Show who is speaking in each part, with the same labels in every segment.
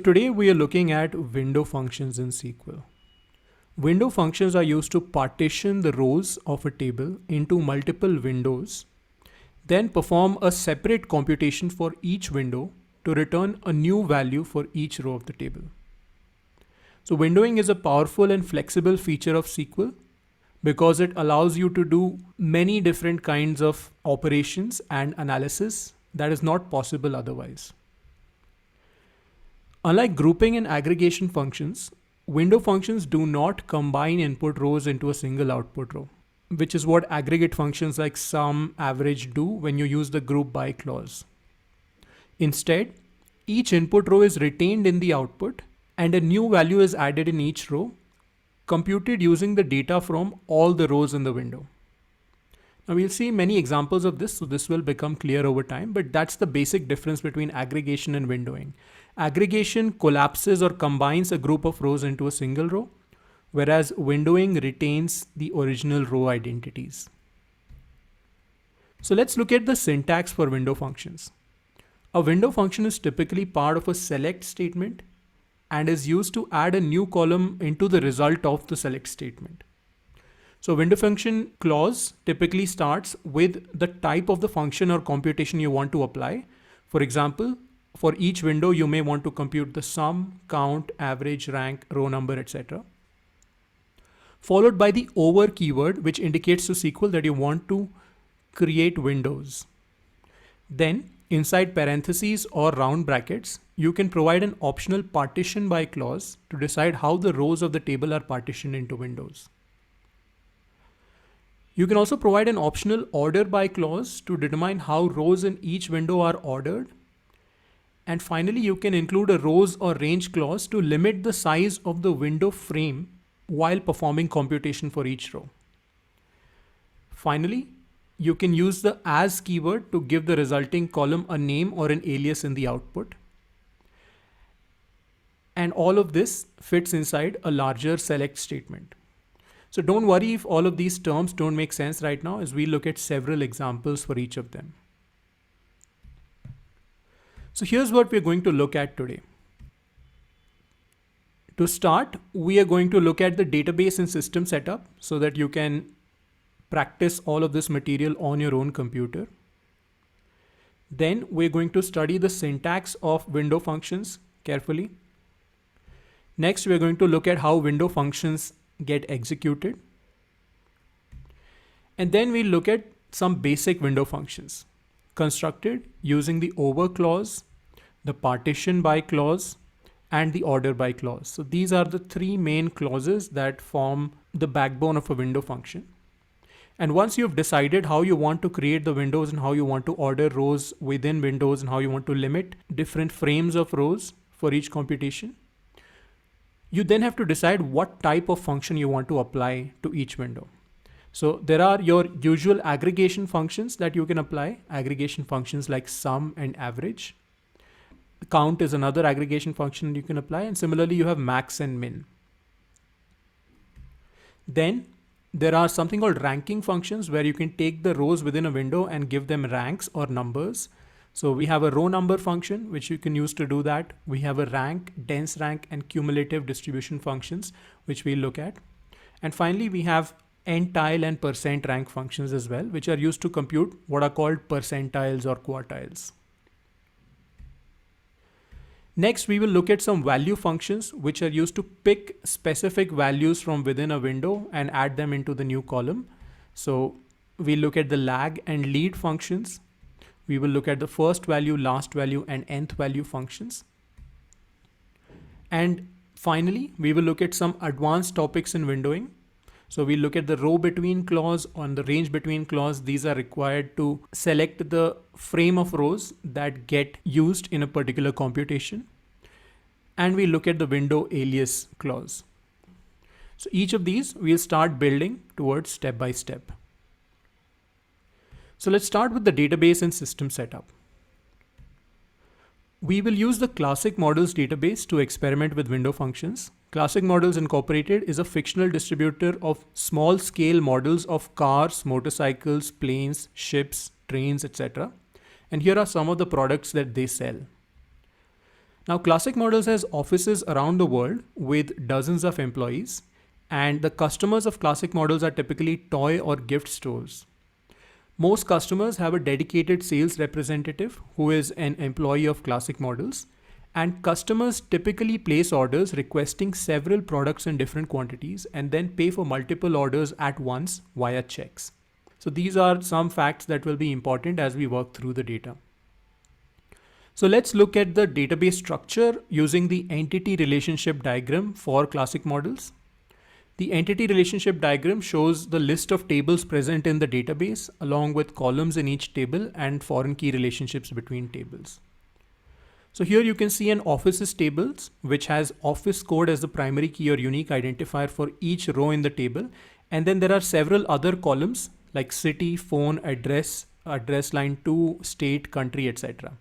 Speaker 1: today we are looking at window functions in SQL. Window functions are used to partition the rows of a table into multiple windows, then perform a separate computation for each window to return a new value for each row of the table. So windowing is a powerful and flexible feature of SQL because it allows you to do many different kinds of operations and analysis that is not possible otherwise. Unlike grouping and aggregation functions, window functions do not combine input rows into a single output row, which is what aggregate functions like sum, average do when you use the group by clause. Instead, each input row is retained in the output and a new value is added in each row, computed using the data from all the rows in the window. Now we'll see many examples of this, so this will become clear over time, but that's the basic difference between aggregation and windowing. Aggregation collapses or combines a group of rows into a single row, whereas windowing retains the original row identities. So let's look at the syntax for window functions. A window function is typically part of a select statement and is used to add a new column into the result of the select statement. So window function clause typically starts with the type of the function or computation you want to apply. For example, for each window, you may want to compute the sum, count, average, rank, row number, etc. Followed by the over keyword, which indicates to SQL that you want to create windows. Then inside parentheses or round brackets, you can provide an optional partition by clause to decide how the rows of the table are partitioned into windows. You can also provide an optional order by clause to determine how rows in each window are ordered. And finally, you can include a rows or range clause to limit the size of the window frame while performing computation for each row. Finally, you can use the as keyword to give the resulting column a name or an alias in the output. And all of this fits inside a larger select statement. So don't worry if all of these terms don't make sense right now, as we look at several examples for each of them. So here's what we're going to look at today. To start, we are going to look at the database and system setup so that you can practice all of this material on your own computer. Then we're going to study the syntax of window functions carefully. Next, we're going to look at how window functions get executed. And then we'll look at some basic window functions constructed using the over clause, the partition by clause, and the order by clause. So these are the three main clauses that form the backbone of a window function. And once you've decided how you want to create the windows and how you want to order rows within windows and how you want to limit different frames of rows for each computation, you then have to decide what type of function you want to apply to each window. So there are your usual aggregation functions that you can apply, aggregation functions like sum and average. Count is another aggregation function you can apply, and similarly you have max and min. Then there are something called ranking functions where you can take the rows within a window and give them ranks or numbers. So we have a row number function, which you can use to do that. We have a rank, dense rank, and cumulative distribution functions, which we'll look at. And finally, we have entile and percent rank functions as well, which are used to compute what are called percentiles or quartiles. Next, we will look at some value functions, which are used to pick specific values from within a window and add them into the new column. So we look at the lag and lead functions. We will look at the first value, last value, and nth value functions. And finally, we will look at some advanced topics in windowing. So we look at the row between clause and the range between clause. These are required to select the frame of rows that get used in a particular computation. And we look at the window alias clause. So each of these we'll start building towards step by step. So let's start with the database and system setup. We will use the Classic Models database to experiment with window functions. Classic Models Incorporated is a fictional distributor of small scale models of cars, motorcycles, planes, ships, trains, etc. And here are some of the products that they sell. Now, Classic Models has offices around the world with dozens of employees, and the customers of Classic Models are typically toy or gift stores. Most customers have a dedicated sales representative who is an employee of Classic Models, and customers typically place orders requesting several products in different quantities and then pay for multiple orders at once via checks. So these are some facts that will be important as we work through the data. So let's look at the database structure using the entity relationship diagram for Classic Models. The entity relationship diagram shows the list of tables present in the database along with columns in each table and foreign key relationships between tables. So here you can see an offices tables, which has office code as the primary key or unique identifier for each row in the table. And then there are several other columns like city, phone, address, address line 2, state, country, etc.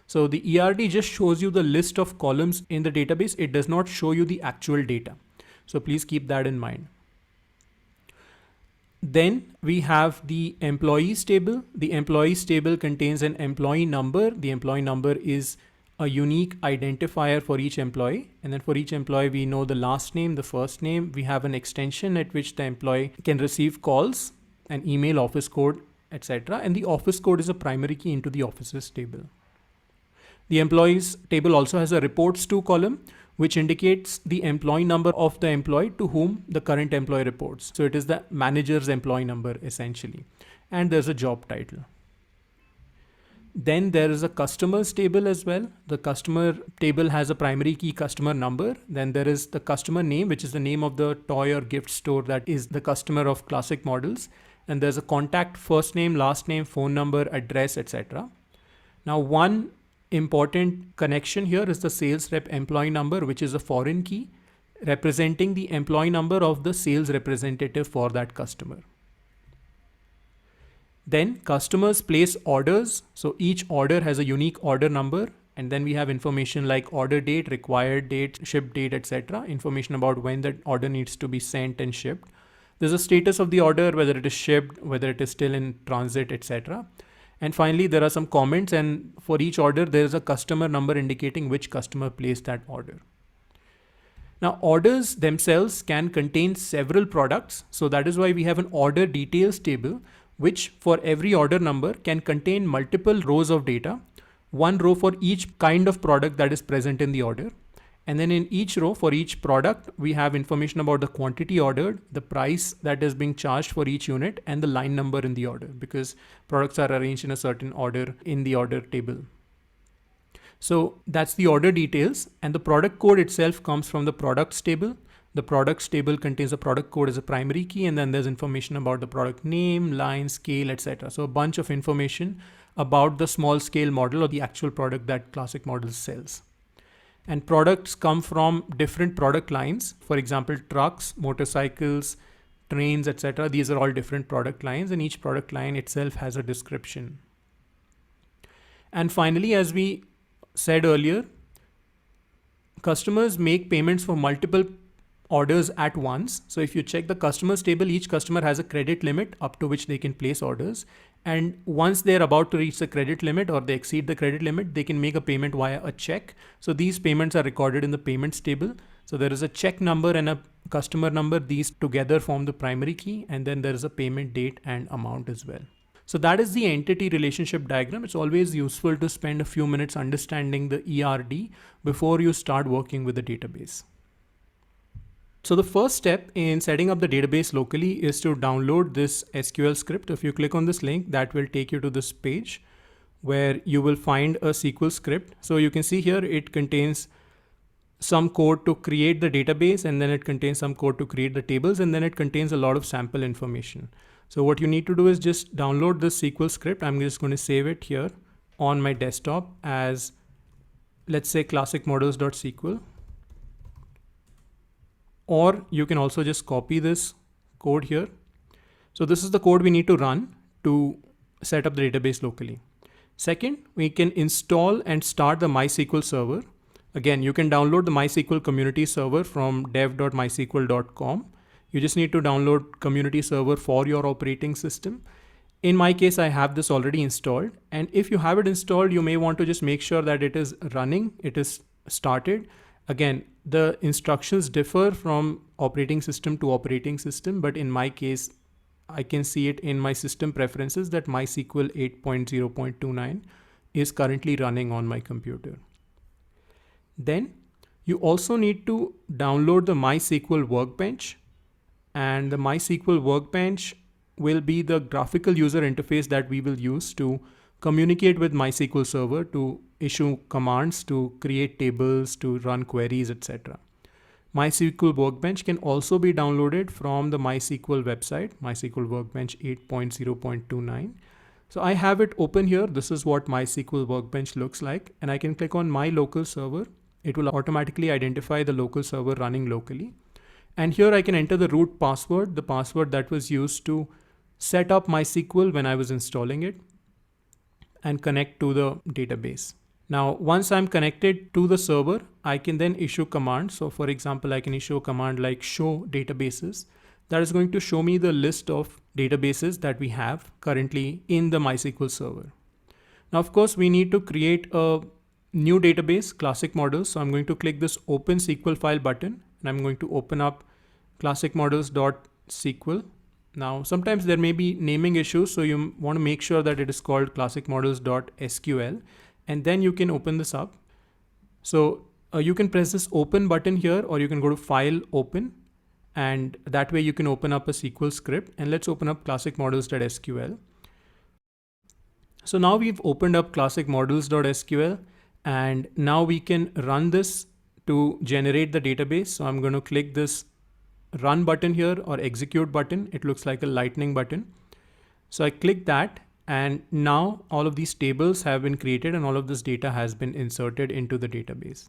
Speaker 1: So the ERD just shows you the list of columns in the database. It does not show you the actual data. So please keep that in mind. Then we have the employees table. The employees table contains an employee number. The employee number is a unique identifier for each employee. And then for each employee, we know the last name, the first name. We have an extension at which the employee can receive calls, an email, office code, etc. And the office code is a primary key into the offices table. The employees table also has a reports to column, which indicates the employee number of the employee to whom the current employee reports. So it is the manager's employee number essentially. And there's a job title. Then there is a customers table as well. The customer table has a primary key customer number. Then there is the customer name, which is the name of the toy or gift store that is the customer of Classic Models. And there's a contact, first name, last name, phone number, address, etc. Now, one important connection here is the sales rep employee number, which is a foreign key representing the employee number of the sales representative for that customer. Then customers place orders. So each order has a unique order number. And then we have information like order date, required date, ship date, etc. Information about when that order needs to be sent and shipped. There's a status of the order, whether it is shipped, whether it is still in transit, etc. And finally, there are some comments, and for each order, there is a customer number indicating which customer placed that order. Now, orders themselves can contain several products. So that is why we have an order details table, which for every order number can contain multiple rows of data, one row for each kind of product that is present in the order. And then in each row for each product, we have information about the quantity ordered, the price that is being charged for each unit, and the line number in the order, because products are arranged in a certain order in the order table. So that's the order details, and the product code itself comes from the products table. The products table contains a product code as a primary key, and then there's information about the product name, line, scale, etc. So a bunch of information about the small scale model or the actual product that Classic Models sells. And products come from different product lines. For example, trucks, motorcycles, trains, etc. These are all different product lines, and each product line itself has a description. And finally, as we said earlier, customers make payments for multiple orders at once. So if you check the customers table, each customer has a credit limit up to which they can place orders. And once they're about to reach the credit limit or they exceed the credit limit, they can make a payment via a check. So these payments are recorded in the payments table. So there is a check number and a customer number. These together form the primary key. And then there is a payment date and amount as well. So that is the entity relationship diagram. It's always useful to spend a few minutes understanding the ERD before you start working with the database. So the first step in setting up the database locally is to download this SQL script. If you click on this link, that will take you to this page where you will find a SQL script. So you can see here it contains some code to create the database, and then it contains some code to create the tables, and then it contains a lot of sample information. So what you need to do is just download this SQL script. I'm just going to save it here on my desktop as, let's say, classicmodels.sql. Or you can also just copy this code here. So this is the code we need to run to set up the database locally. Second, we can install and start the MySQL server. Again, you can download the MySQL community server from dev.mysql.com. You just need to download community server for your operating system. In my case, I have this already installed. And if you have it installed, you may want to just make sure that it is running. It is started. Again, the instructions differ from operating system to operating system, but in my case, I can see it in my system preferences that MySQL 8.0.29 is currently running on my computer. Then you also need to download the MySQL Workbench, and the MySQL Workbench will be the graphical user interface that we will use to communicate with MySQL Server, to issue commands, to create tables, to run queries, etc. MySQL Workbench can also be downloaded from the MySQL website, MySQL Workbench 8.0.29. So I have it open here. This is what MySQL Workbench looks like, and I can click on My Local Server. It will automatically identify the local server running locally. And here I can enter the root password, the password that was used to set up MySQL when I was installing it, and connect to the database. Now, once I'm connected to the server, I can then issue commands. So for example, I can issue a command like show databases. That is going to show me the list of databases that we have currently in the MySQL server. Now, of course, we need to create a new database, classic models. So I'm going to click this open SQL file button, and I'm going to open up classicmodels.sql. Now, sometimes there may be naming issues, so you want to make sure that it is called classicmodels.sql, and then you can open this up. So you can press this open button here, or you can go to file open, and that way you can open up a SQL script. And let's open up classicmodels.sql. So now we've opened up classicmodels.sql, and now we can run this to generate the database. So I'm going to click this run button here, or execute button. It looks like a lightning button. So I click that, and now all of these tables have been created and all of this data has been inserted into the database.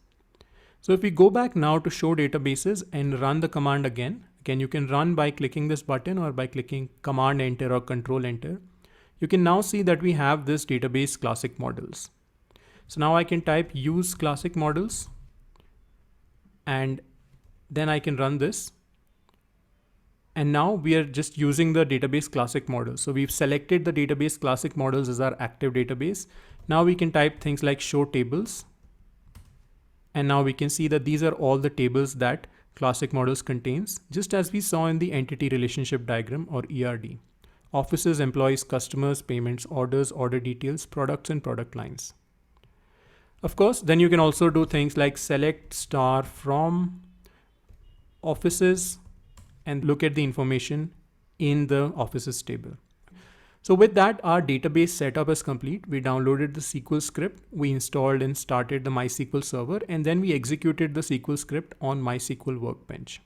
Speaker 1: So if we go back now to show databases and run the command again, you can run by clicking this button or by clicking Command Enter or Control Enter. You can now see that we have this database classic models. So now I can type use classic models, and then I can run this. And now we are just using the database classic models. So we've selected the database classic models as our active database. Now we can type things like show tables. And now we can see that these are all the tables that classic models contains, just as we saw in the entity relationship diagram, or ERD. Offices, employees, customers, payments, orders, order details, products, and product lines. Of course, then you can also do things like select star from offices and look at the information in the offices table. So with that, our database setup is complete. We downloaded the SQL script, we installed and started the MySQL server, and then we executed the SQL script on MySQL Workbench.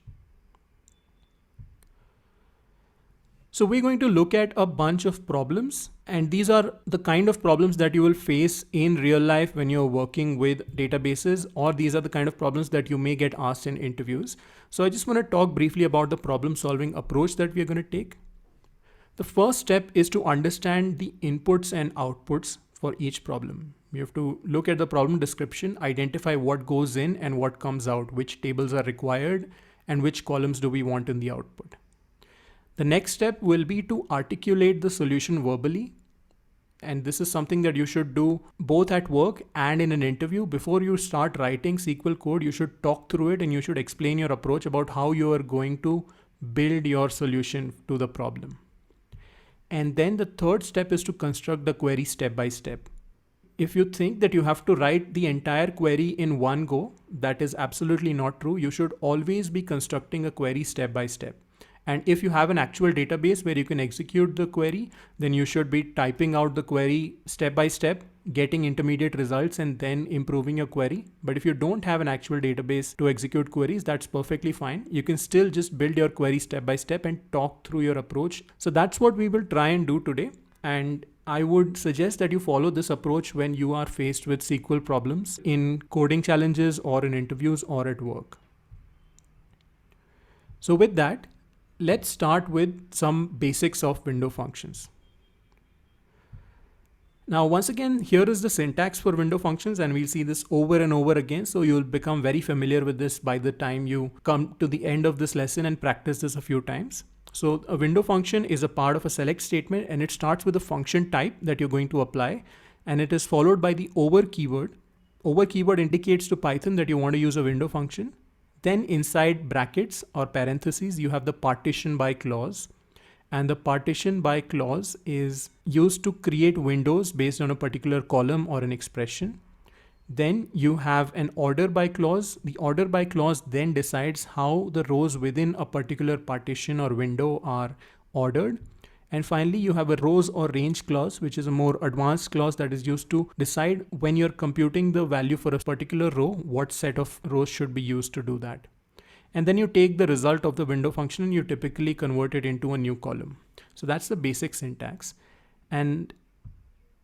Speaker 1: So we're going to look at a bunch of problems, and these are the kind of problems that you will face in real life when you're working with databases, or these are the kind of problems that you may get asked in interviews. So I just want to talk briefly about the problem solving approach that we're going to take. The first step is to understand the inputs and outputs for each problem. You have to look at the problem description, identify what goes in and what comes out, which tables are required, and which columns do we want in the output. The next step will be to articulate the solution verbally. And this is something that you should do both at work and in an interview. Before you start writing SQL code, you should talk through it and you should explain your approach about how you are going to build your solution to the problem. And then the third step is to construct the query step by step. If you think that you have to write the entire query in one go, that is absolutely not true. You should always be constructing a query step by step. And if you have an actual database where you can execute the query, then you should be typing out the query step by step, getting intermediate results, and then improving your query. But if you don't have an actual database to execute queries, that's perfectly fine. You can still just build your query step by step and talk through your approach. So that's what we will try and do today. And I would suggest that you follow this approach when you are faced with SQL problems in coding challenges or in interviews or at work. So with that, let's start with some basics of window functions. Now, once again, here is the syntax for window functions, and we'll see this over and over again. So you'll become very familiar with this by the time you come to the end of this lesson and practice this a few times. So a window function is a part of a select statement, and it starts with a function type that you're going to apply, and it is followed by the over keyword. over keyword indicates to Python that you want to use a window function. Then inside brackets or parentheses, you have the partition by clause. And the partition by clause is used to create windows based on a particular column or an expression. Then you have an order by clause. The order by clause then decides how the rows within a particular partition or window are ordered. And finally, you have a rows or range clause, which is a more advanced clause that is used to decide when you're computing the value for a particular row, what set of rows should be used to do that. And then you take the result of the window function and you typically convert it into a new column. So that's the basic syntax. And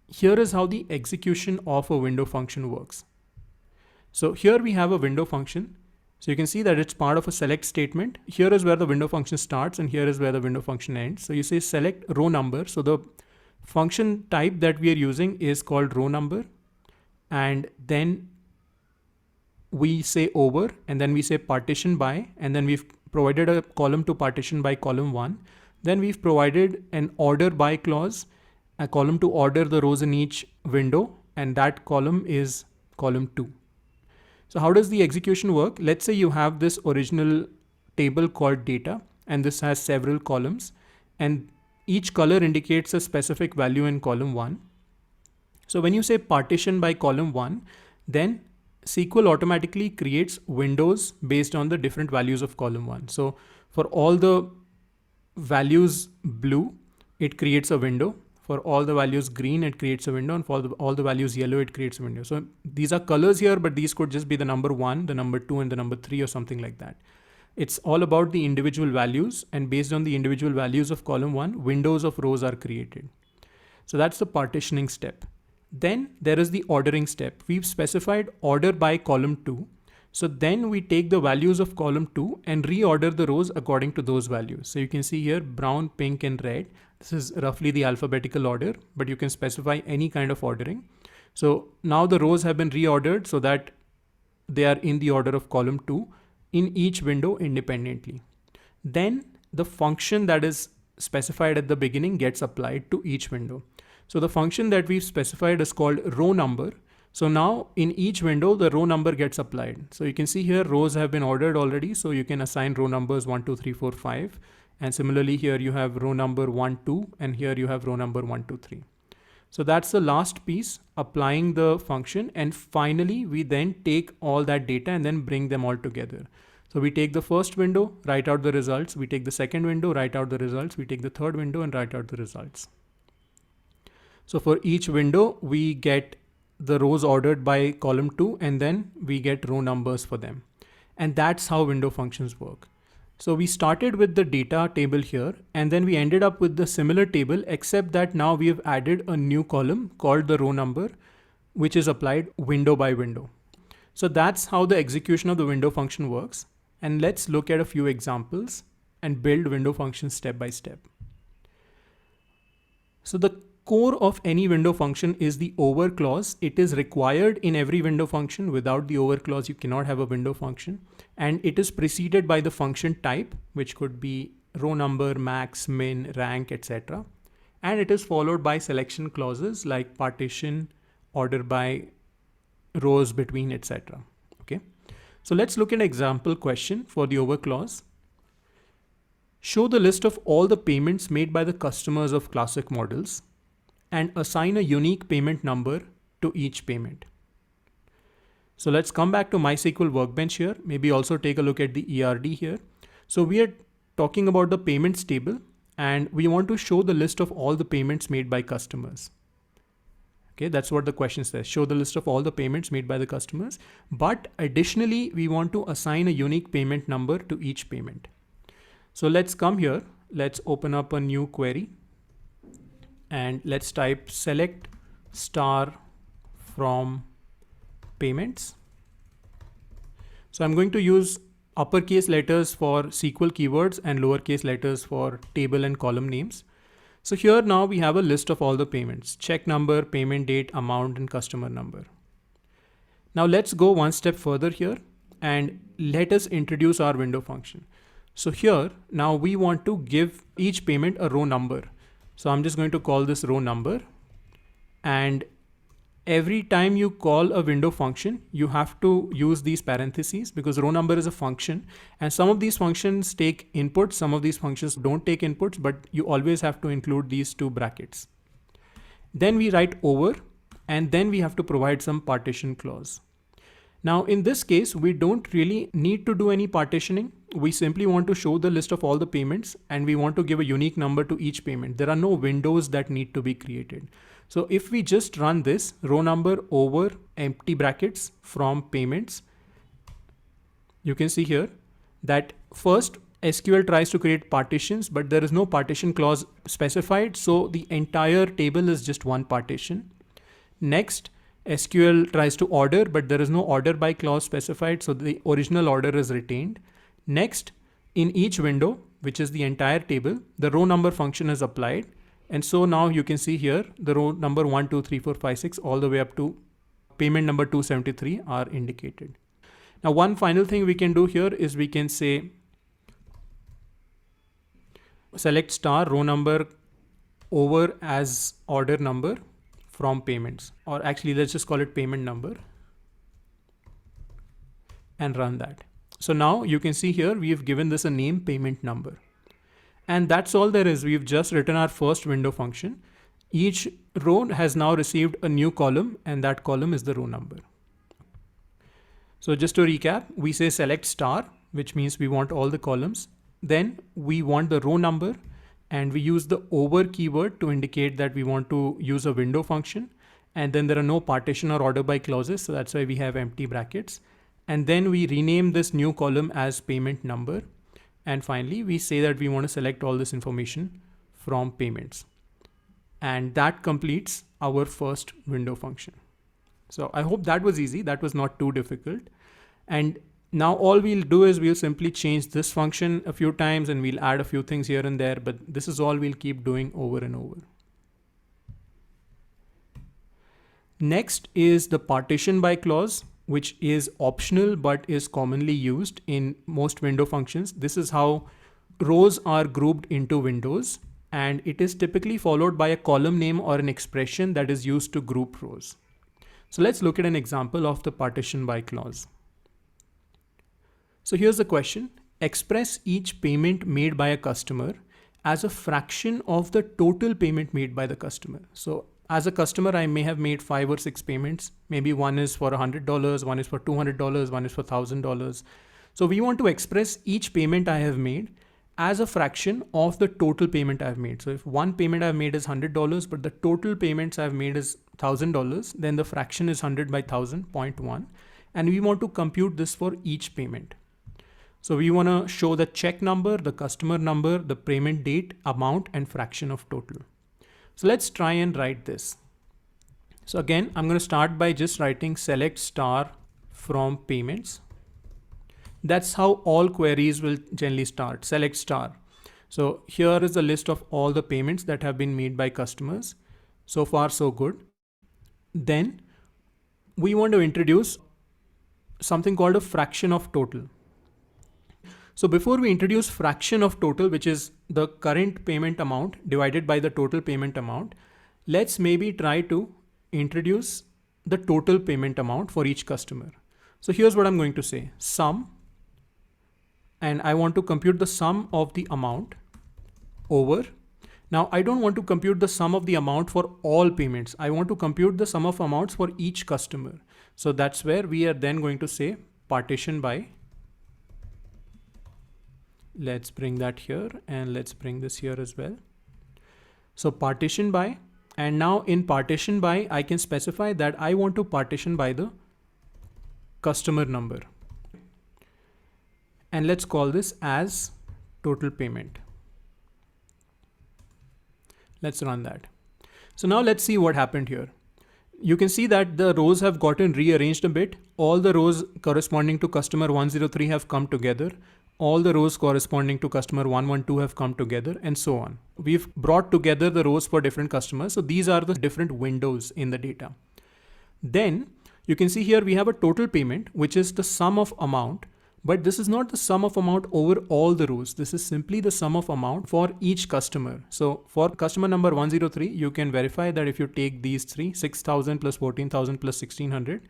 Speaker 1: here is how the execution of a window function works. So here we have a window function. So you can see that it's part of a select statement. Here is where the window function starts and here is where the window function ends. So you say select row number. So the function type that we are using is called row number. And then we say over, and then we say partition by, and then we've provided a column to partition by column 1. Then we've provided an order by clause, a column to order the rows in each window, and that column is column 2. So how does the execution work? Let's say you have this original table called data, and this has several columns, and each color indicates a specific value in column 1. So when you say partition by column 1, then SQL automatically creates windows based on the different values of column 1. So for all the values blue, it creates a window. For all the values green, it creates a window. And for all the values yellow, it creates a window. So these are colors here, but these could just be the number 1, the number 2, and the number 3 or something like that. It's all about the individual values, and based on the individual values of column 1, windows of rows are created. So that's the partitioning step. Then there is the ordering step. We've specified order by column 2. So then we take the values of column 2 and reorder the rows according to those values. So you can see here brown, pink, and red. This is roughly the alphabetical order, but you can specify any kind of ordering. So now the rows have been reordered so that they are in the order of column 2 in each window independently. Then the function that is specified at the beginning gets applied to each window. So the function that we've specified is called row number. So now in each window, the row number gets applied. So you can see here rows have been ordered already. So you can assign row numbers 1, 2, 3, 4, 5. And similarly here you have row number 1, 2, and here you have row number 1, 2, 3. So that's the last piece, applying the function. And finally, we then take all that data and then bring them all together. So we take the first window, write out the results. We take the second window, write out the results. We take the third window and write out the results. So for each window, we get the rows ordered by column 2, and then we get row numbers for them. And that's how window functions work. So we started with the data table here, and then we ended up with the similar table, except that now we have added a new column called the row number, which is applied window by window. So that's how the execution of the window function works. And let's look at a few examples and build window functions step by step. So the core of any window function is the over clause. It is required in every window function. Without the over clause, you cannot have a window function. And it is preceded by the function type, which could be row number, max, min, rank, etc. And it is followed by selection clauses like partition, order by, rows between, etc. Okay. So let's look at an example question for the over clause. Show the list of all the payments made by the customers of classic models and assign a unique payment number to each payment. So let's come back to MySQL Workbench here. Maybe also take a look at the ERD here. So we are talking about the payments table, and we want to show the list of all the payments made by customers. Okay, that's what the question says. Show the list of all the payments made by the customers. But additionally, we want to assign a unique payment number to each payment. So let's come here. Let's open up a new query. And let's type select star from payments. So I'm going to use uppercase letters for SQL keywords and lowercase letters for table and column names. So here now we have a list of all the payments: check number, payment date, amount, and customer number. Now let's go one step further here and let us introduce our window function. So here now we want to give each payment a row number. So I'm just going to call this row number, and every time you call a window function, you have to use these parentheses because row number is a function, and some of these functions take inputs, some of these functions don't take inputs, but you always have to include these two brackets. Then we write over, and then we have to provide some partition clause. Now in this case, we don't really need to do any partitioning. We simply want to show the list of all the payments, and we want to give a unique number to each payment. There are no windows that need to be created. So if we just run this row number over empty brackets from payments, you can see here that first SQL tries to create partitions, but there is no partition clause specified. So the entire table is just one partition. Next, SQL tries to order, but there is no order by clause specified. So the original order is retained. Next, in each window, which is the entire table, the row number function is applied. And so now you can see here, the row number 1, 2, 3, 4, 5, 6, all the way up to payment number 273 are indicated. Now, one final thing we can do here is we can say select star row number over as order number from payments, or actually let's just call it payment number, and run that. So now you can see here, we've given this a name, payment number. And that's all there is. We've just written our first window function. Each row has now received a new column, and that column is the row number. So just to recap, we say select star, which means we want all the columns. Then we want the row number, and we use the over keyword to indicate that we want to use a window function. And then there are no partition or order by clauses. So that's why we have empty brackets. And then we rename this new column as payment number. And finally, we say that we want to select all this information from payments. And that completes our first window function. So I hope that was easy. That was not too difficult. And now all we'll do is we'll simply change this function a few times, and we'll add a few things here and there, but this is all we'll keep doing over and over. Next is the partition by clause, which is optional but is commonly used in most window functions. This is how rows are grouped into windows, and it is typically followed by a column name or an expression that is used to group rows. So let's look at an example of the partition by clause. So here's the question: express each payment made by a customer as a fraction of the total payment made by the customer. So as a customer, I may have made 5 or 6 payments. Maybe one is for $100, one is for $200, one is for $1,000. So we want to express each payment I have made as a fraction of the total payment I've made. So if one payment I've made is $100, but the total payments I've made is $1,000, then the fraction is 100 by 1,000, 0.1. And we want to compute this for each payment. So we want to show the check number, the customer number, the payment date, amount, and fraction of total. So let's try and write this. So again, I'm going to start by just writing select star from payments. That's how all queries will generally start, select star. So here is the list of all the payments that have been made by customers. So far, so good. Then we want to introduce something called a fraction of total. So before we introduce fraction of total, which is the current payment amount divided by the total payment amount, let's maybe try to introduce the total payment amount for each customer. So here's what I'm going to say: sum, and I want to compute the sum of the amount over. Now I don't want to compute the sum of the amount for all payments. I want to compute the sum of amounts for each customer. So that's where we are then going to say partition by. Let's bring that here, and let's bring this here as well. So partition by, and now in partition by, I can specify that I want to partition by the customer number. And let's call this as total payment. Let's run that. So now let's see what happened here. You can see that the rows have gotten rearranged a bit. All the rows corresponding to customer 103 have come together. All the rows corresponding to customer 112 have come together, and so on. We've brought together the rows for different customers. So these are the different windows in the data. Then you can see here we have a total payment, which is the sum of amount But this is not the sum of amount over all the rows. This is simply the sum of amount for each customer. So for customer number 103, you can verify that if you take these three, 6,000 plus 14,000 plus 1,600,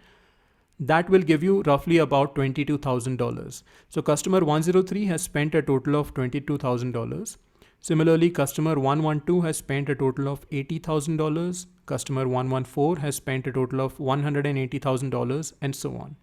Speaker 1: that will give you roughly about $22,000. So customer 103 has spent a total of $22,000. Similarly, customer 112 has spent a total of $80,000. Customer 114 has spent a total of $180,000, and so on.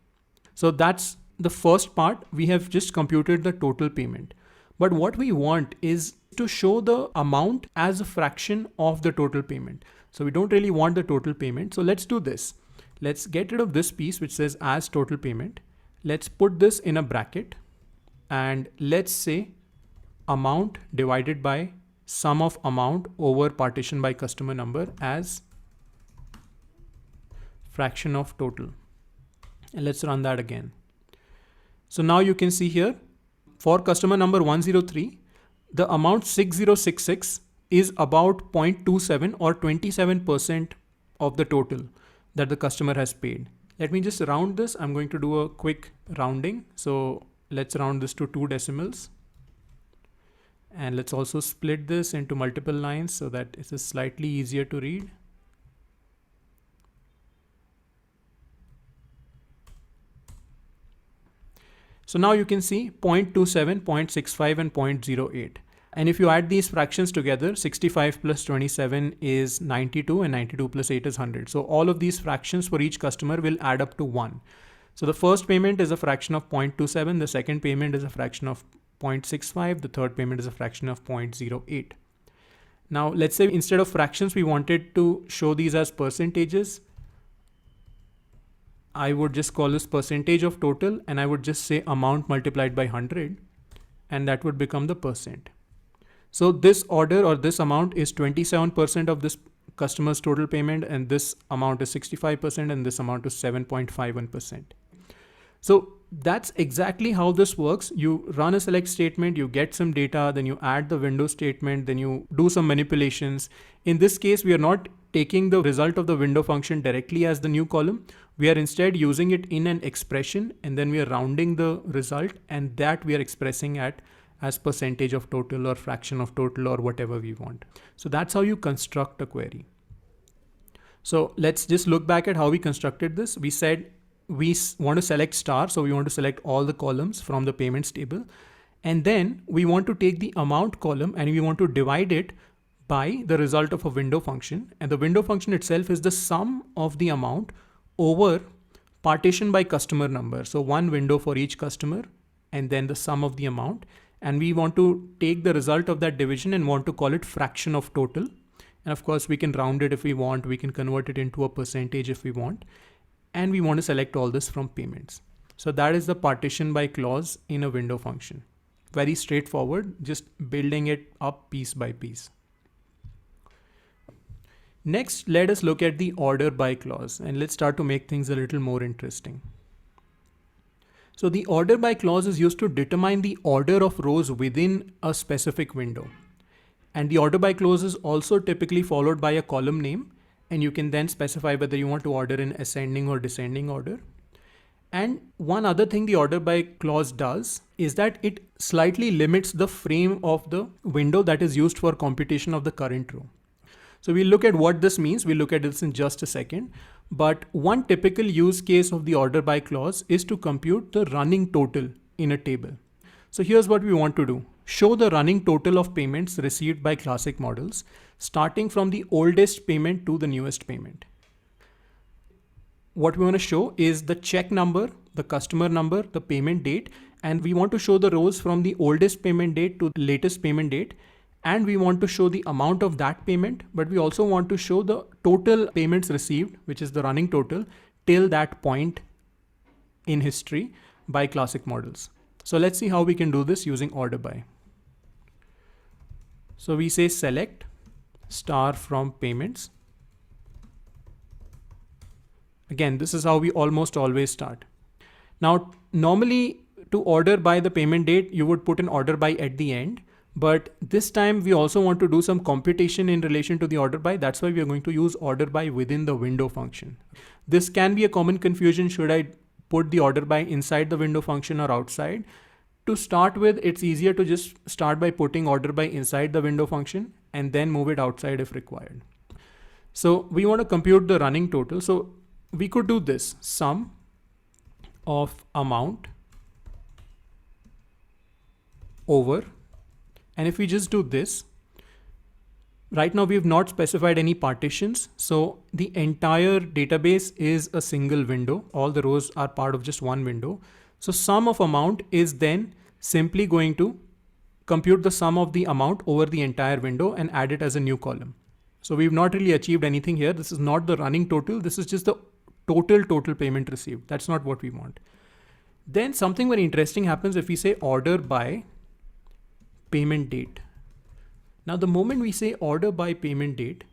Speaker 1: So that's the first part. We have just computed the total payment. But what we want is to show the amount as a fraction of the total payment. So we don't really want the total payment. So let's do this. Let's get rid of this piece which says as total payment. Let's put this in a bracket and let's say amount divided by sum of amount over partition by customer number as fraction of total. And let's run that again. So now you can see here for customer number 103, the amount 6066 is about 0.27 or 27% of the total that the customer has paid. Let me just round this. I'm going to do a quick rounding. So let's round this to 2 decimals. And let's also split this into multiple lines so that it is slightly easier to read. So now you can see 0.27, 0.65 and 0.08. And if you add these fractions together, 65 plus 27 is 92 and 92 plus 8 is 100. So all of these fractions for each customer will add up to 1. So the first payment is a fraction of 0.27. The second payment is a fraction of 0.65. The third payment is a fraction of 0.08. Now let's say instead of fractions, we wanted to show these as percentages. I would just call this percentage of total and I would just say amount multiplied by 100 and that would become the percent. So this order or this amount is 27% of this customer's total payment and this amount is 65% and this amount is 7.51%. So that's exactly how this works. You run a select statement, you get some data, then you add the window statement, then you do some manipulations. In this case, we are not taking the result of the window function directly as the new column. We are instead using it in an expression and then we are rounding the result and that we are expressing as percentage of total or fraction of total or whatever we want. So that's how you construct a query. So let's just look back at how we constructed this. We said we want to select star. So we want to select all the columns from the payments table. And then we want to take the amount column and we want to divide it by the result of a window function. And the window function itself is the sum of the amount over partition by customer number. So one window for each customer and then the sum of the amount. And we want to take the result of that division and want to call it fraction of total. And of course we can round it if we want, we can convert it into a percentage if we want. And we want to select all this from payments. So that is the partition by clause in a window function. Very straightforward, just building it up piece by piece. Next, let us look at the order by clause and let's start to make things a little more interesting. So the order by clause is used to determine the order of rows within a specific window. And the order by clause is also typically followed by a column name. And you can then specify whether you want to order in ascending or descending order. And one other thing the order by clause does is that it slightly limits the frame of the window that is used for computation of the current row. So we'll look at what this means. We'll look at this in just a second. But one typical use case of the order by clause is to compute the running total in a table. So here's what we want to do. Show the running total of payments received by classic models, starting from the oldest payment to the newest payment. What we want to show is the check number, the customer number, the payment date, and we want to show the rows from the oldest payment date to the latest payment date. And we want to show the amount of that payment, but we also want to show the total payments received, which is the running total, till that point in history by classic models. So let's see how we can do this using order by. So we say select star from payments. Again, this is how we almost always start. Now, normally to order by the payment date, you would put an order by at the end. But this time we also want to do some computation in relation to the order by. That's why we are going to use order by within the window function. This can be a common confusion. Should I put the order by inside the window function or outside. To start with, it's easier to just start by putting order by inside the window function and then move it outside if required. So we want to compute the running total. So we could do this sum of amount over, and if we just do this, right now we have not specified any partitions. So the entire database is a single window. All the rows are part of just one window. So sum of amount is then simply going to compute the sum of the amount over the entire window and add it as a new column. So we've not really achieved anything here. This is not the running total. This is just the total payment received. That's not what we want. Then something very interesting happens if we say order by payment date. Now, the moment we say order by payment date,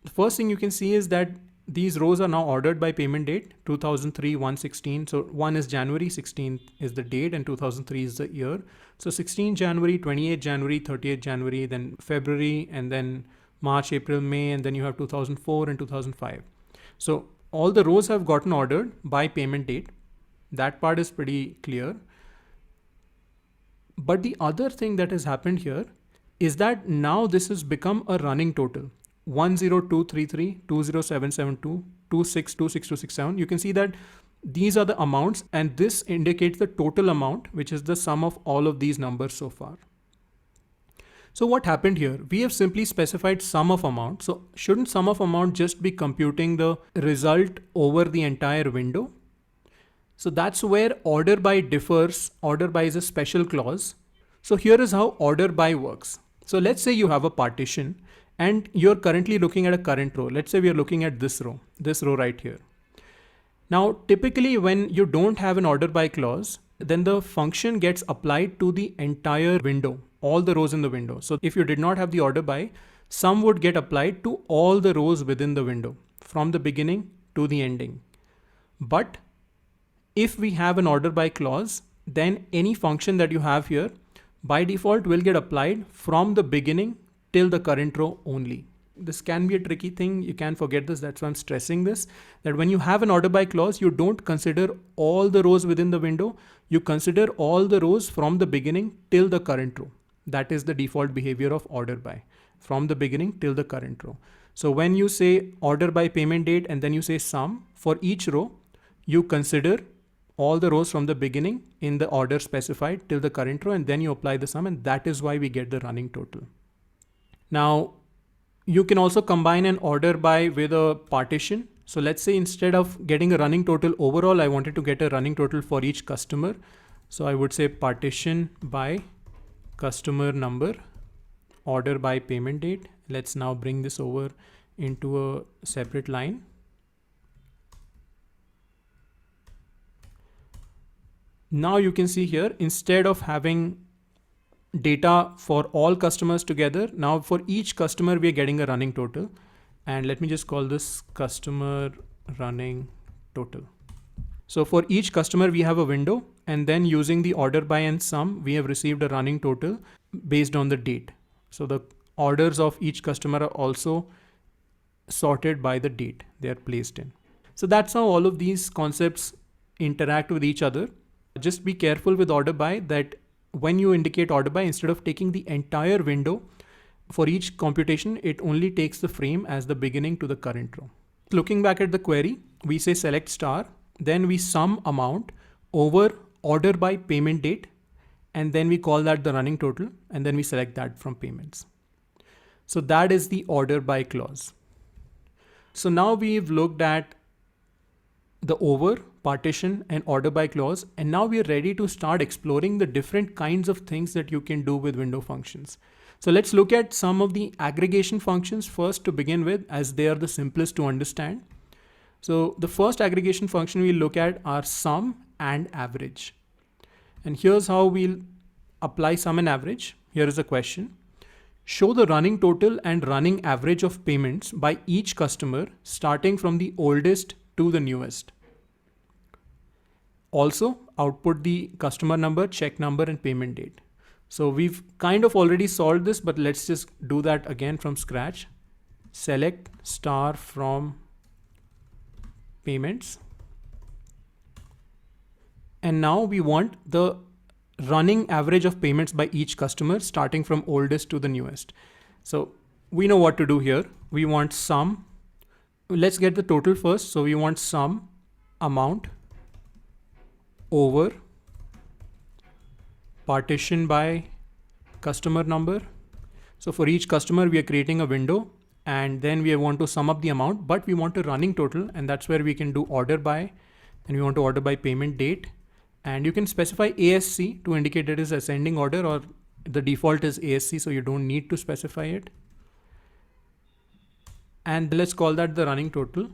Speaker 1: the first thing you can see is that these rows are now ordered by payment date 2003, 116. So 1 is January, 16 is the date, and 2003 is the year. So 16 January, 28 January, 38 January, then February, and then March, April, May, and then you have 2004 and 2005. So all the rows have gotten ordered by payment date. That part is pretty clear. But the other thing that has happened here is that now this has become a running total. 10233, 20772, 2626267. You can see that these are the amounts, and this indicates the total amount, which is the sum of all of these numbers so far. So what happened here? We have simply specified sum of amount. So shouldn't sum of amount just be computing the result over the entire window? So that's where order by differs. Order by is a special clause. So here is how order by works. So let's say you have a partition and you're currently looking at a current row. Let's say we are looking at this row right here. Now, typically when you don't have an order by clause, then the function gets applied to the entire window, all the rows in the window. So if you did not have the order by, sum would get applied to all the rows within the window from the beginning to the ending. But if we have an order by clause, then any function that you have here by default will get applied from the beginning till the current row only. This can be a tricky thing. You can forget this. That's why I'm stressing this, that when you have an order by clause, you don't consider all the rows within the window. You consider all the rows from the beginning till the current row. That is the default behavior of order by, from the beginning till the current row. So when you say order by payment date and then you say sum, for each row, you consider all the rows from the beginning in the order specified till the current row, and then you apply the sum, and that is why we get the running total. Now, you can also combine an order by with a partition. So let's say instead of getting a running total overall, I wanted to get a running total for each customer. So I would say partition by customer number, order by payment date. Let's now bring this over into a separate line. Now you can see here, instead of having data for all customers together, now for each customer we are getting a running total, and let me just call this customer running total. So for each customer we have a window, and then using the order by and sum we have received a running total based on the date. So the orders of each customer are also sorted by the date they are placed in. So that's how all of these concepts interact with each other. Just be careful with order by, that when you indicate order by, instead of taking the entire window for each computation, it only takes the frame as the beginning to the current row. Looking back at the query, we say select star, then we sum amount over order by payment date, and then we call that the running total, and then we select that from payments. So that is the order by clause. So now we've looked at the over, partition, and order by clause, and now we are ready to start exploring the different kinds of things that you can do with window functions. So let's look at some of the aggregation functions first to begin with, as they are the simplest to understand. So the first aggregation function we'll look at are sum and average. And here's how we'll apply sum and average. Here is a question. Show the running total and running average of payments by each customer starting from the oldest to the newest. Also output the customer number, check number, and payment date. So we've kind of already solved this, but let's just do that again from scratch. Select star from payments. And now we want the running average of payments by each customer starting from oldest to the newest. So we know what to do here. We want sum. Let's get the total first. So we want sum amount over partition by customer number. So for each customer, we are creating a window and then we want to sum up the amount, but we want a running total, and that's where we can do order by, and we want to order by payment date. And you can specify ASC to indicate it is ascending order, or the default is ASC, so you don't need to specify it. And let's call that the running total.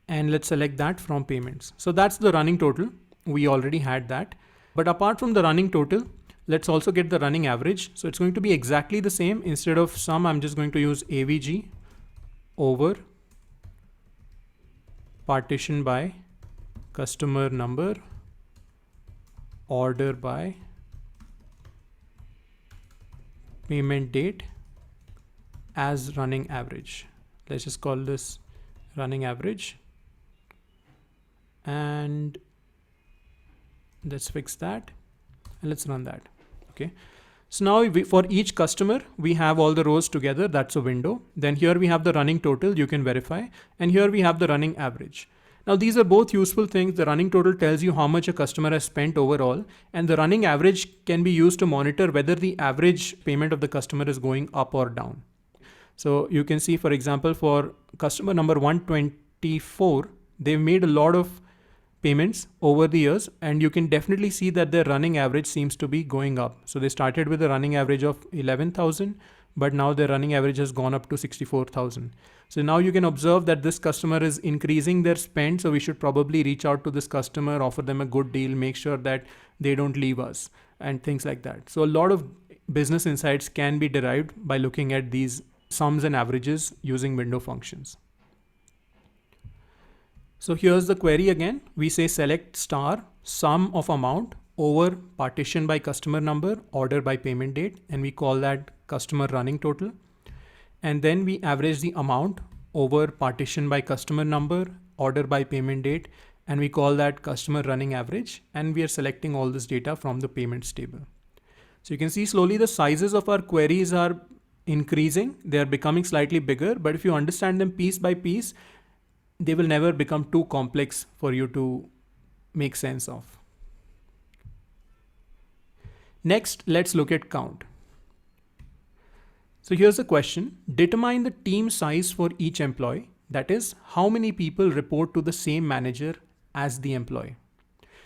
Speaker 1: And let's select that from payments. So that's the running total. We already had that. But apart from the running total, let's also get the running average. So it's going to be exactly the same. Instead of sum, I'm just going to use AVG over partition by customer number, order by payment date as running average. Let's just call this running average. And let's fix that and let's run that. Okay. So now for each customer, we have all the rows together. That's a window. Then here we have the running total, you can verify. And here we have the running average. Now these are both useful things. The running total tells you how much a customer has spent overall, and the running average can be used to monitor whether the average payment of the customer is going up or down. So you can see, for example, for customer number 124, they've made a lot of payments over the years, and you can definitely see that their running average seems to be going up. So they started with a running average of 11,000, but now their running average has gone up to 64,000. So now you can observe that this customer is increasing their spend. So we should probably reach out to this customer, offer them a good deal, make sure that they don't leave us and things like that. So a lot of business insights can be derived by looking at these sums and averages using window functions. So here's the query again. We say select star sum of amount over partition by customer number, order by payment date, and we call that customer running total. And then we average the amount over partition by customer number, order by payment date, and we call that customer running average. And we are selecting all this data from the payments table. So you can see slowly the sizes of our queries are increasing. They are becoming slightly bigger, but if you understand them piece by piece, they will never become too complex for you to make sense of. Next, let's look at count. So here's the question. Determine the team size for each employee. That is, how many people report to the same manager as the employee.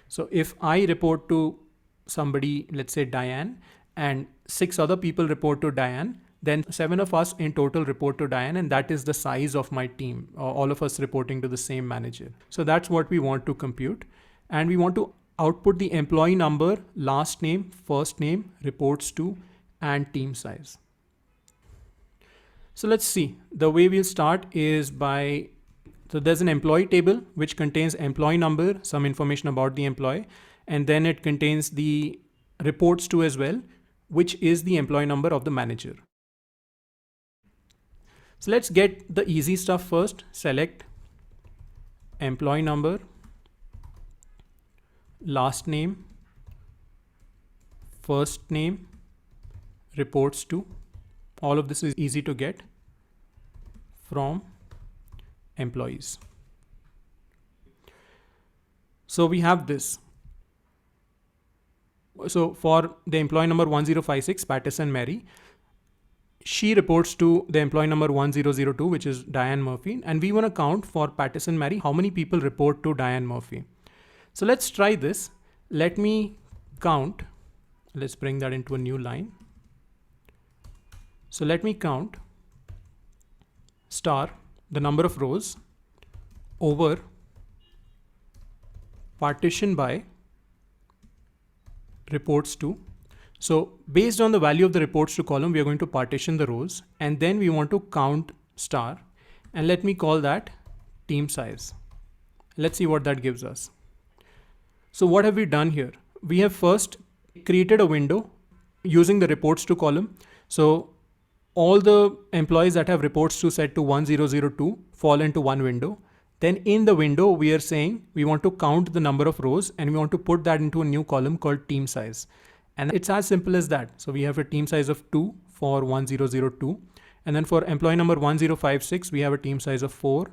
Speaker 1: So if I report to somebody, let's say Diane, and 6 other people report to Diane, then 7 of us in total report to Diane, and that is the size of my team, all of us reporting to the same manager. So that's what we want to compute. And we want to output the employee number, last name, first name, reports to, and team size. So let's see. The way we'll start is so there's an employee table which contains employee number, some information about the employee, and then it contains the reports to as well, which is the employee number of the manager. So let's get the easy stuff first. Select employee number, last name, first name, reports to. All of this is easy to get from employees. So we have this. So for the employee number 1056, Patterson Mary, she reports to the employee number 1002, which is Diane Murphy. And we want to count for Patterson Mary how many people report to Diane Murphy. So let's try this. Let me count. Let's bring that into a new line. So let me count star the number of rows over partition by reports to. So based on the value of the reports to column, we are going to partition the rows, and then we want to count star, and let me call that team size. Let's see what that gives us. So what have we done here? We have first created a window using the reports to column. So all the employees that have reports to set to 1002 fall into one window. Then in the window, we are saying we want to count the number of rows and we want to put that into a new column called team size. And it's as simple as that. So we have a team size of 2 for 1002. And then for employee number 1056, we have a team size of 4.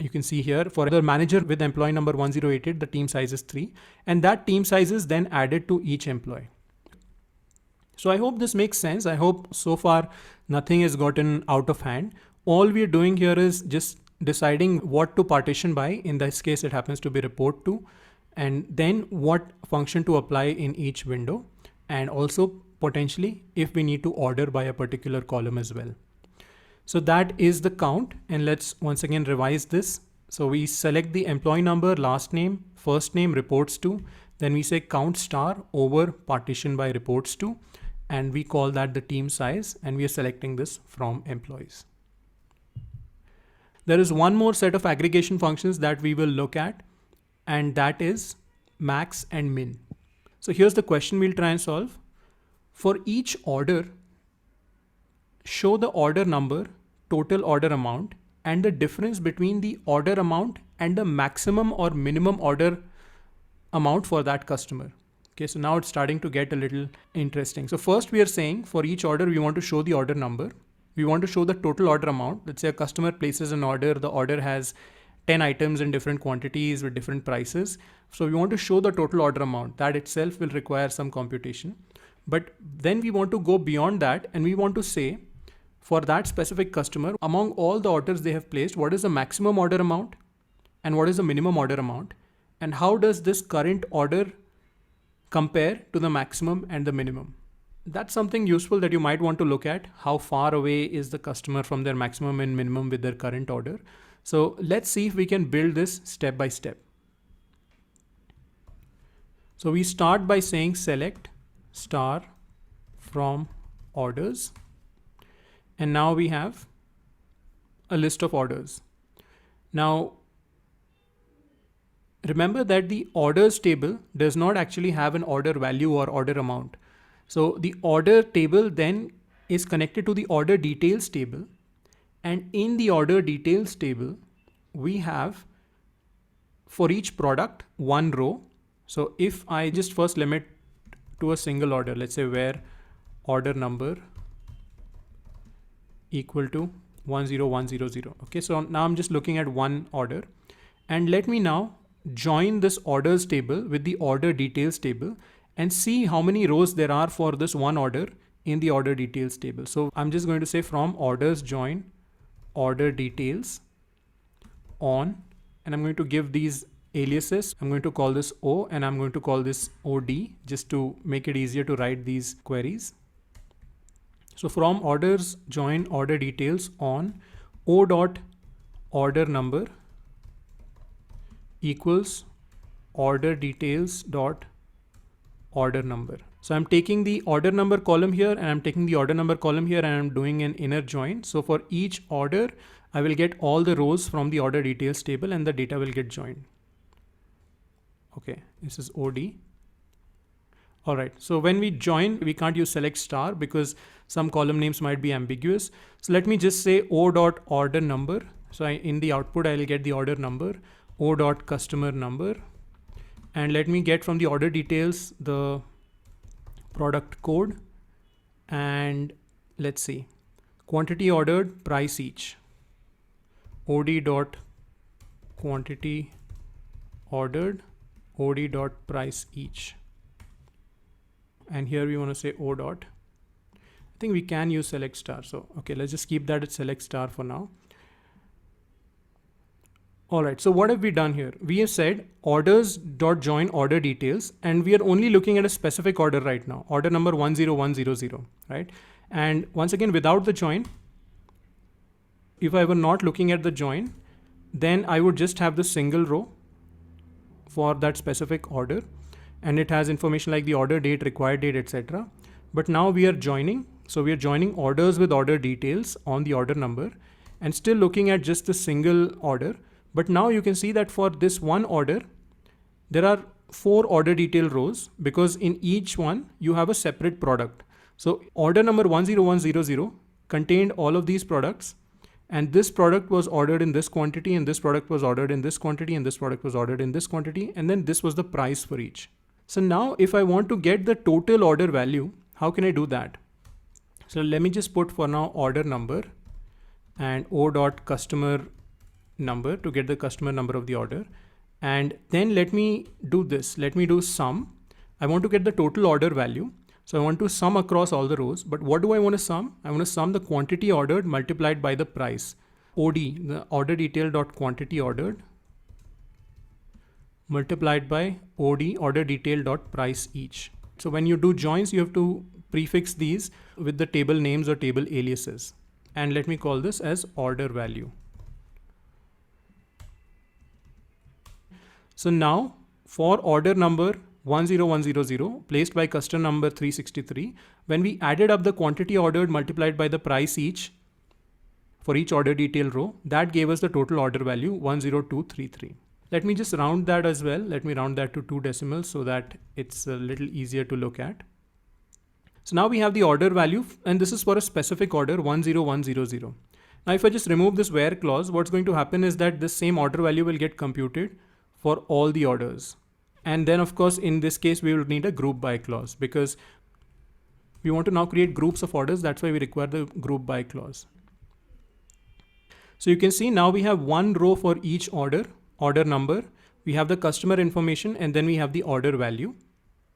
Speaker 1: You can see here for the manager with employee number 1088, the team size is 3. And that team size is then added to each employee. So I hope this makes sense. I hope so far nothing has gotten out of hand. All we're doing here is just deciding what to partition by. In this case, it happens to be report to, and then what function to apply in each window. And also potentially if we need to order by a particular column as well. So that is the count. And let's once again revise this. So we select the employee number, last name, first name, reports to, then we say count star over partition by reports to, and we call that the team size, and we are selecting this from employees. There is one more set of aggregation functions that we will look at, and that is max and min. So here's the question we'll try and solve. For each order, show the order number, total order amount, and the difference between the order amount and the maximum or minimum order amount for that customer. Okay, so now it's starting to get a little interesting. So first we are saying for each order, we want to show the order number. We want to show the total order amount. Let's say a customer places an order. The order has 10 items in different quantities with different prices. So we want to show the total order amount. That itself will require some computation. But then we want to go beyond that, and we want to say for that specific customer, among all the orders they have placed, what is the maximum order amount and what is the minimum order amount? And how does this current order compare to the maximum and the minimum? That's something useful that you might want to look at. How far away is the customer from their maximum and minimum with their current order? So let's see if we can build this step by step. So we start by saying select star from orders. And now we have a list of orders. Now, remember that the orders table does not actually have an order value or order amount. So the order table then is connected to the order details table. And in the order details table, we have for each product one row. So if I just first limit to a single order, let's say where order number equal to 10100. Okay, so now I'm just looking at one order, and let me now join this orders table with the order details table and see how many rows there are for this one order in the order details table. So I'm just going to say from orders join order details on, and I'm going to give these aliases. I'm going to call this O and I'm going to call this OD just to make it easier to write these queries. So from orders join order details on O dot order number equals order details dot order number. So I'm taking the order number column here and I'm taking the order number column here and I'm doing an inner join. So for each order, I will get all the rows from the order details table and the data will get joined. Okay, this is OD. All right, so when we join, we can't use select star because some column names might be ambiguous. So let me just say O dot order number. So in the output, I'll get the order number, O dot customer number. And let me get from the order details the product code, and let's see, quantity ordered, price each, OD dot quantity ordered, OD dot price each. And here we want to say O dot. I think we can use select star. So, okay, let's just keep that at select star for now. All right, so what have we done here? We have said orders dot join order details, and we are only looking at a specific order right now, order number 10100, right? And once again, without the join, if I were not looking at the join, then I would just have the single row for that specific order, and it has information like the order date, required date, etc. But now we are joining, so we are joining orders with order details on the order number, and still looking at just the single order. But now you can see that for this one order, there are 4 order detail rows because in each one you have a separate product. So order number 10100 contained all of these products, and this product was ordered in this quantity, and this product was ordered in this quantity, and this product was ordered in this quantity, and then this was the price for each. So now if I want to get the total order value, how can I do that? So let me just put for now order number and o.customer number to get the customer number of the order. And then let me do this. Let me do sum. I want to get the total order value. So I want to sum across all the rows, but what do I want to sum? I want to sum the quantity ordered multiplied by the price. OD, the order detail dot quantity ordered multiplied by OD, order detail dot price each. So when you do joins, you have to prefix these with the table names or table aliases. And let me call this as order value. So now for order number 10100 placed by customer number 363, when we added up the quantity ordered multiplied by the price each for each order detail row, that gave us the total order value 10233. Let me just round that as well. Let me round that to 2 decimals so that it's a little easier to look at. So now we have the order value, and this is for a specific order 10100. Now if I just remove this where clause, what's going to happen is that this same order value will get computed for all the orders. And then of course, in this case, we will need a group by clause because we want to now create groups of orders. That's why we require the group by clause. So you can see now we have one row for each order number, we have the customer information, and then we have the order value.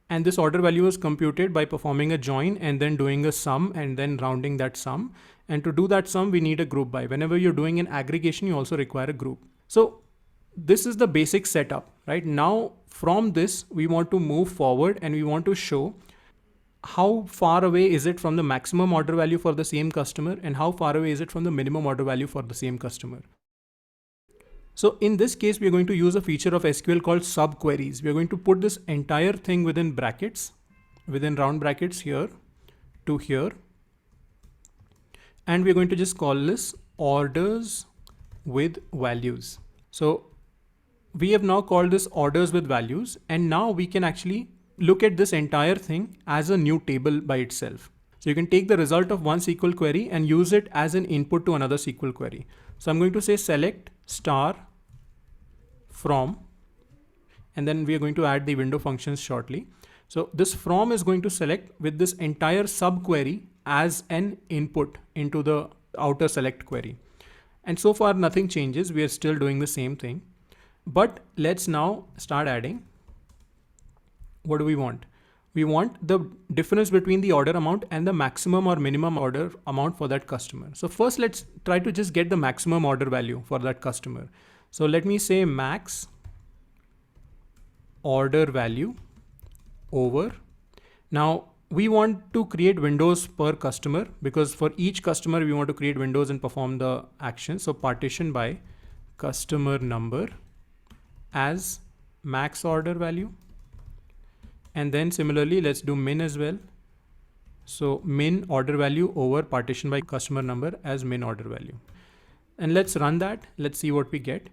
Speaker 1: And this order value is computed by performing a join and then doing a sum and then rounding that sum. And to do that sum, we need a group by. Whenever you're doing an aggregation, you also require a group. So this is the basic setup, right? Now from this, we want to move forward and we want to show how far away is it from the maximum order value for the same customer and how far away is it from the minimum order value for the same customer. So in this case, we are going to use a feature of SQL called subqueries. We are going to put this entire thing within brackets, within round brackets here to here. And we're going to just call this orders with values. So we have now called this orders with values, and now we can actually look at this entire thing as a new table by itself. So you can take the result of one SQL query and use it as an input to another SQL query. So I'm going to say select star from, and then we are going to add the window functions shortly. So this from is going to select with this entire subquery as an input into the outer select query. And so far nothing changes. We are still doing the same thing, but let's now start adding. What do we want? We want the difference between the order amount and the maximum or minimum order amount for that customer. So first let's try to just get the maximum order value for that customer. So let me say max order value over. Now we want to create windows per customer because for each customer we want to create windows and perform the action. So partition by customer number as max order value. And then similarly, let's do min as well. So min order value over partition by customer number as min order value. And let's run that. Let's see what we get.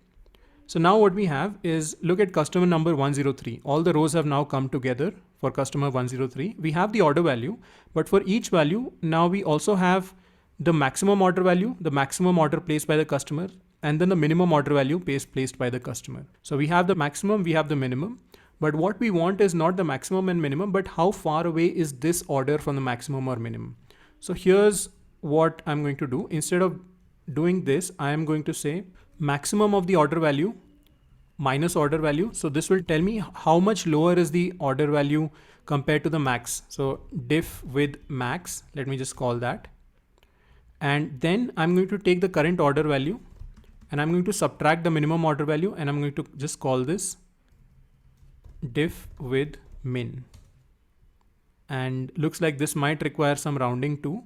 Speaker 1: So now what we have is, look at customer number 103. All the rows have now come together for customer 103. We have the order value, but for each value, now we also have the maximum order value, the maximum order placed by the customer, and then the minimum order value placed by the customer. So we have the maximum, we have the minimum. But what we want is not the maximum and minimum, but how far away is this order from the maximum or minimum. So here's what I'm going to do. Instead of doing this, I am going to say maximum of the order value minus order value. So this will tell me how much lower is the order value compared to the max. So diff with max, let me just call that. And then I'm going to take the current order value and I'm going to subtract the minimum order value, and I'm going to just call this diff with min. And looks like this might require some rounding too.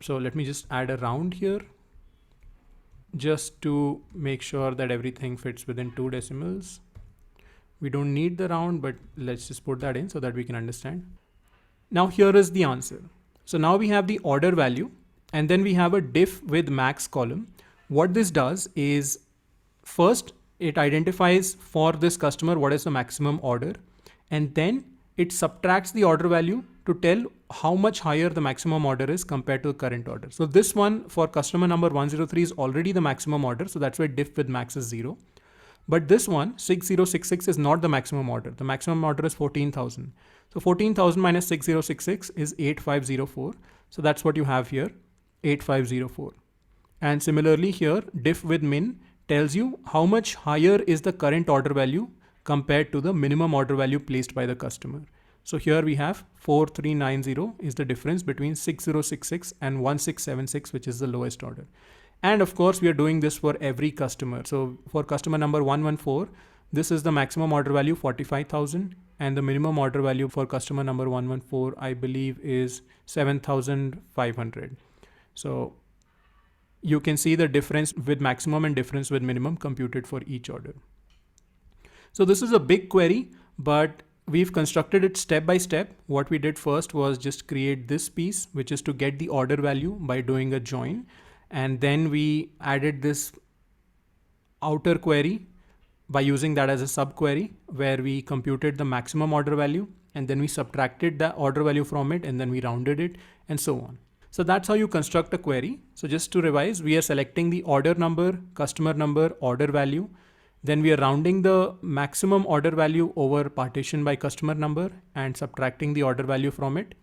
Speaker 1: So let me just add a round here just to make sure that everything fits within 2 decimals. We don't need the round, but let's just put that in so that we can understand. Now here is the answer. So now we have the order value and then we have a diff with max column. What this does is, first it identifies for this customer what is the maximum order, and then it subtracts the order value to tell how much higher the maximum order is compared to the current order. So this one for customer number 103 is already the maximum order. So that's why diff with max is 0. But this one, 6066, is not the maximum order. The maximum order is 14,000. So 14,000 minus 6066 is 8504. So that's what you have here, 8504. And similarly here, diff with min tells you how much higher is the current order value compared to the minimum order value placed by the customer. So here we have 4390 is the difference between 6066 and 1676, which is the lowest order. And of course, we are doing this for every customer. So for customer number 114, this is the maximum order value 45,000, and the minimum order value for customer number 114, I believe, is 7,500. So you can see the difference with maximum and difference with minimum computed for each order. So this is a big query, but we've constructed it step by step. What we did first was just create this piece, which is to get the order value by doing a join. And then we added this outer query by using that as a subquery, where we computed the maximum order value, and then we subtracted the order value from it, and then we rounded it, and so on. So that's how you construct a query. So just to revise, we are selecting the order number, customer number, order value. Then we are rounding the maximum order value over partition by customer number and subtracting the order value from it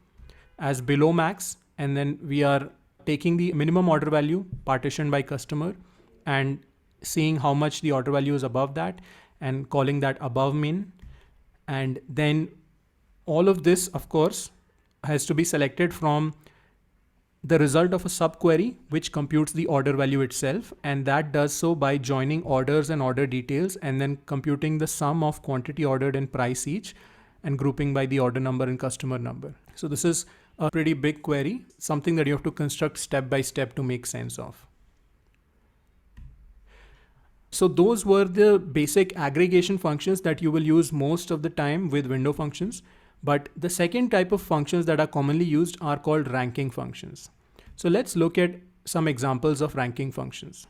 Speaker 1: as below max. And then we are taking the minimum order value partition by customer and seeing how much the order value is above that and calling that above min. And then all of this, of course, has to be selected from the result of a subquery, which computes the order value itself. And that does so by joining orders and order details and then computing the sum of quantity ordered and price each and grouping by the order number and customer number. So this is a pretty big query, something that you have to construct step by step to make sense of. So those were the basic aggregation functions that you will use most of the time with window functions. But the second type of functions that are commonly used are called ranking functions. So let's look at some examples of ranking functions.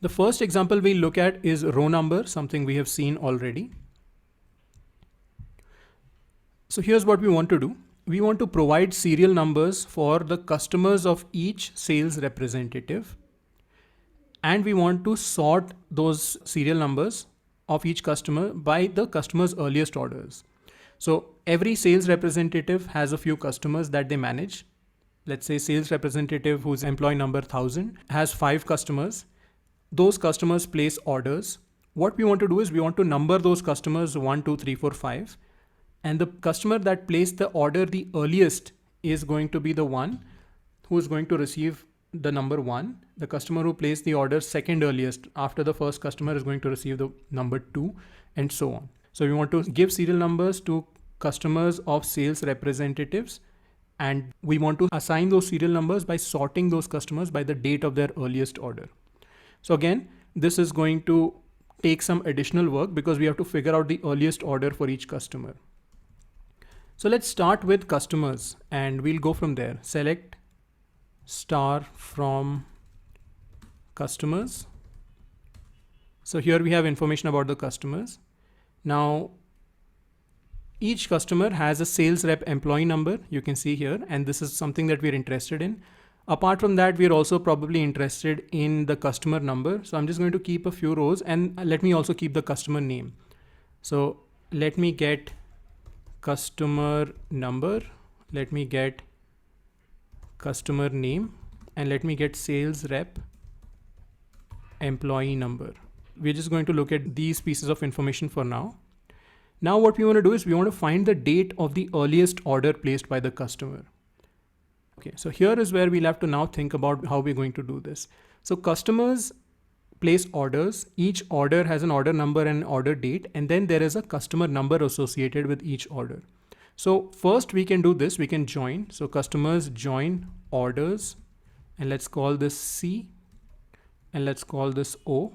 Speaker 1: The first example we look at is row number, something we have seen already. So here's what we want to do. We want to provide serial numbers for the customers of each sales representative. And we want to sort those serial numbers of each customer by the customer's earliest orders. So every sales representative has a few customers that they manage. Let's say sales representative whose employee number 1000 has 5 customers. Those customers place orders. What we want to do is we want to number those customers 1, 2, 3, 4, 5. And the customer that placed the order the earliest is going to be the one who is going to receive the number 1. The customer who placed the order second earliest after the first customer is going to receive the number 2, and so on. So we want to give serial numbers to customers of sales representatives, and we want to assign those serial numbers by sorting those customers by the date of their earliest order. So again, this is going to take some additional work because we have to figure out the earliest order for each customer. So let's start with customers and we'll go from there. Select star from customers. So here we have information about the customers. Now, each customer has a sales rep employee number, you can see here, and this is something that we're interested in. Apart from that, we're also probably interested in the customer number. So I'm just going to keep a few rows and let me also keep the customer name. So let me get customer number, let me get customer name, and let me get sales rep employee number. We're just going to look at these pieces of information for now. Now what we want to do is we want to find the date of the earliest order placed by the customer. Okay, so here is where we'll have to now think about how we're going to do this. So customers place orders. Each order has an order number and an order date, and then there is a customer number associated with each order. So first we can do this, we can join. So customers join orders, and let's call this C, and let's call this O.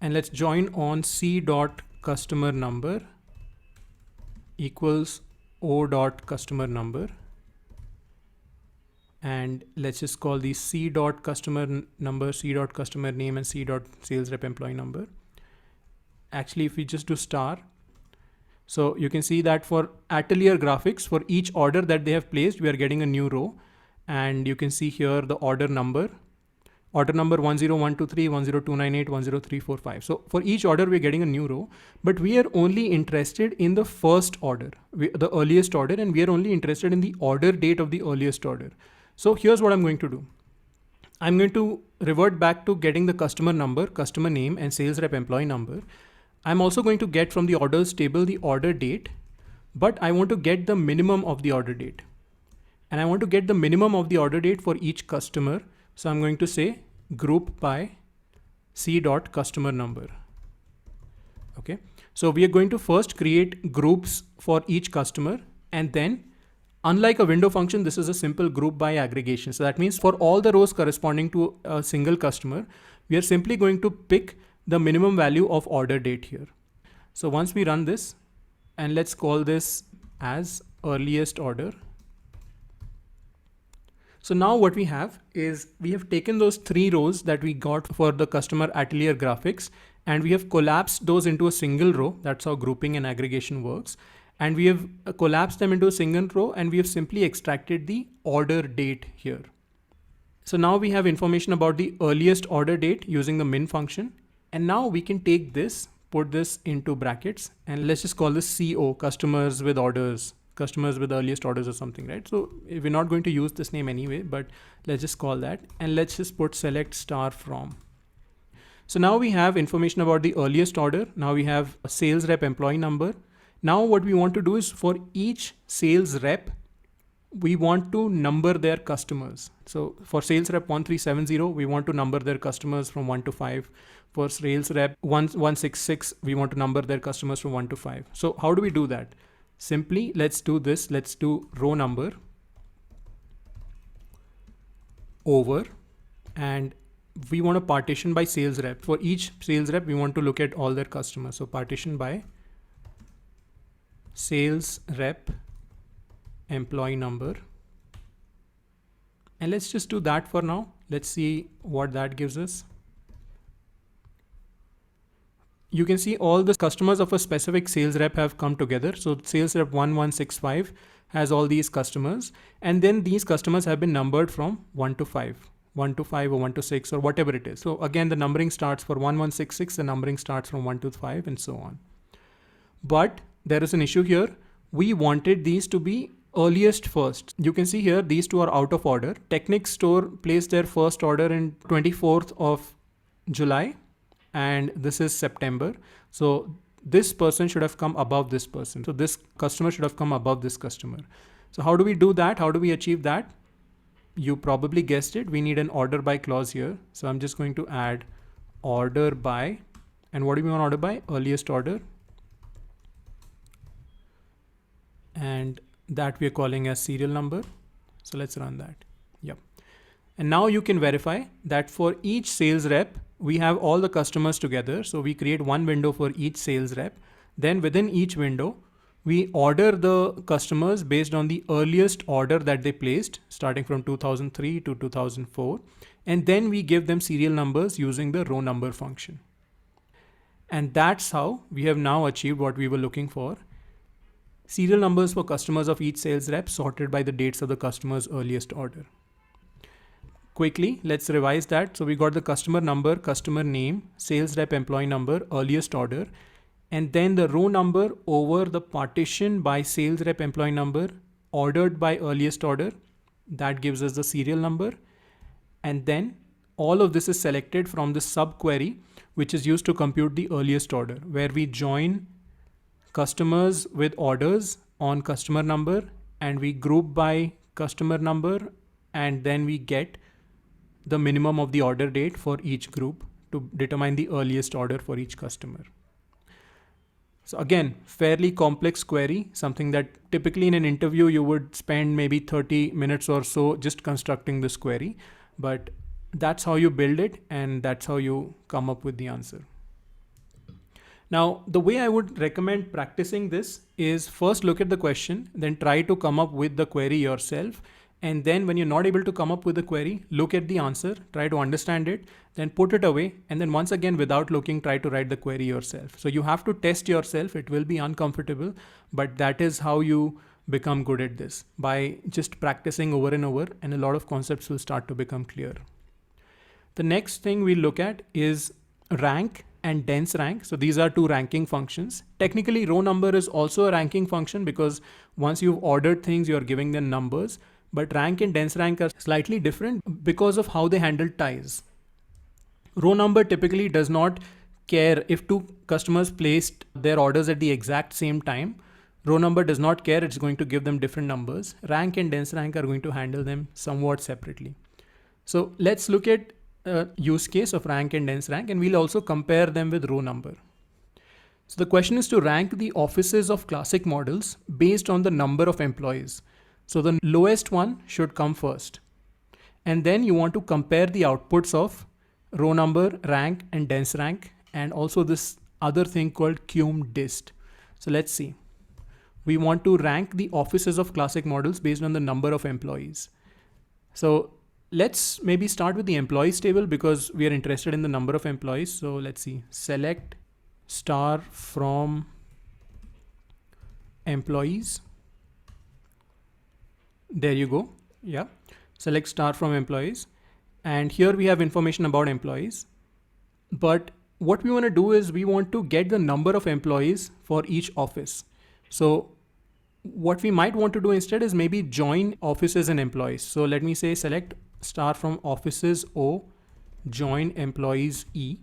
Speaker 1: And let's join on C dot customer number equals O dot customer number. And let's just call these C dot customer number, C dot customer name, and C dot sales rep employee number. Actually, if we just do star, So you can see that for Atelier graphics, for each order that they have placed, we are getting a new row. And you can see here the order number 10123, 10298, 10345. So for each order, we're getting a new row, but we are only interested in the first order, the earliest order, and we are only interested in the order date of the earliest order. So here's what I'm going to do. I'm going to revert back to getting the customer number, customer name, and sales rep employee number. I'm also going to get from the orders table the order date, but I want to get the minimum of the order date. And I want to get the minimum of the order date for each customer. So I'm going to say group by c.customer number. Okay. So we are going to first create groups for each customer, and then, unlike a window function, this is a simple group by aggregation. So that means for all the rows corresponding to a single customer, we are simply going to pick the minimum value of order date here. So once we run this, and let's call this as earliest order. So now what we have is we have taken those 3 rows that we got for the customer Atelier graphics, and we have collapsed those into a single row. That's how grouping and aggregation works. And we have collapsed them into a single row, and we have simply extracted the order date here. So now we have information about the earliest order date using the min function. And now we can take this, put this into brackets, and let's just call this CO, customers with orders, customers with earliest orders or something, right? So we're not going to use this name anyway, but let's just call that, and let's just put select star from. So now we have information about the earliest order. Now we have a sales rep employee number. Now what we want to do is for each sales rep, we want to number their customers. So for sales rep 1370, we want to number their customers from 1 to 5. For sales rep 166, we want to number their customers from 1 to 5. So how do we do that? Simply, let's do this. Let's do row number over, and we want to partition by sales rep. For each sales rep, we want to look at all their customers. So partition by sales rep employee number. And let's just do that for now. Let's see what that gives us. You can see all the customers of a specific sales rep have come together. So sales rep 1165 has all these customers, and then these customers have been numbered from 1 to 5, 1 to 5 or 1 to 6 or whatever it is. So again, the numbering starts for 1166, the numbering starts from 1 to 5 and so on. But there is an issue here. We wanted these to be earliest first. You can see here, these two are out of order. Technic Store placed their first order in 24th of July. And this is September. So this person should have come above this person. So this customer should have come above this customer. So how do we do that? How do we achieve that? You probably guessed it. We need an order by clause here. So I'm just going to add order by, and what do we want order by? Earliest order. And that we are calling as serial number. So let's run that. Yep. And now you can verify that for each sales rep, we have all the customers together. So we create one window for each sales rep. Then within each window, we order the customers based on the earliest order that they placed, starting from 2003 to 2004. And then we give them serial numbers using the row number function. And that's how we have now achieved what we were looking for. Serial numbers for customers of each sales rep sorted by the dates of the customer's earliest order. Quickly, let's revise that. So we got the customer number, customer name, sales rep employee number, earliest order, and then the row number over the partition by sales rep employee number, ordered by earliest order. That gives us the serial number. And then all of this is selected from the subquery, which is used to compute the earliest order, where we join customers with orders on customer number, and we group by customer number, and then we get the minimum of the order date for each group to determine the earliest order for each customer. So again, fairly complex query, something that typically in an interview you would spend maybe 30 minutes or so just constructing this query, but that's how you build it and that's how you come up with the answer. Now, the way I would recommend practicing this is first look at the question, then try to come up with the query yourself, And then when you're not able to come up with a query, look at the answer, try to understand it, then put it away. And then once again, without looking, try to write the query yourself. So you have to test yourself. It will be uncomfortable, but that is how you become good at this, by just practicing over and over, and a lot of concepts will start to become clear. The next thing we look at is rank and dense rank. So these are two ranking functions. Technically, row number is also a ranking function because once you've ordered things, you're giving them numbers. But rank and dense rank are slightly different because of how they handle ties. Row number typically does not care if two customers placed their orders at the exact same time. Row number does not care, it's going to give them different numbers. Rank and dense rank are going to handle them somewhat separately. So let's look at a use case of rank and dense rank, and we'll also compare them with row number. So the question is to rank the offices of classic models based on the number of employees. So the lowest one should come first. And then you want to compare the outputs of row number, rank, and dense rank, and also this other thing called cum dist. So let's see. We want to rank the offices of classic models based on the number of employees. So let's maybe start with the employees table because we are interested in the number of employees. So let's see, select star from employees. There you go. Yeah. Select star from employees. And here we have information about employees. But what we want to do is we want to get the number of employees for each office. So what we might want to do instead is maybe join offices and employees. So let me say select star from offices O, join employees E.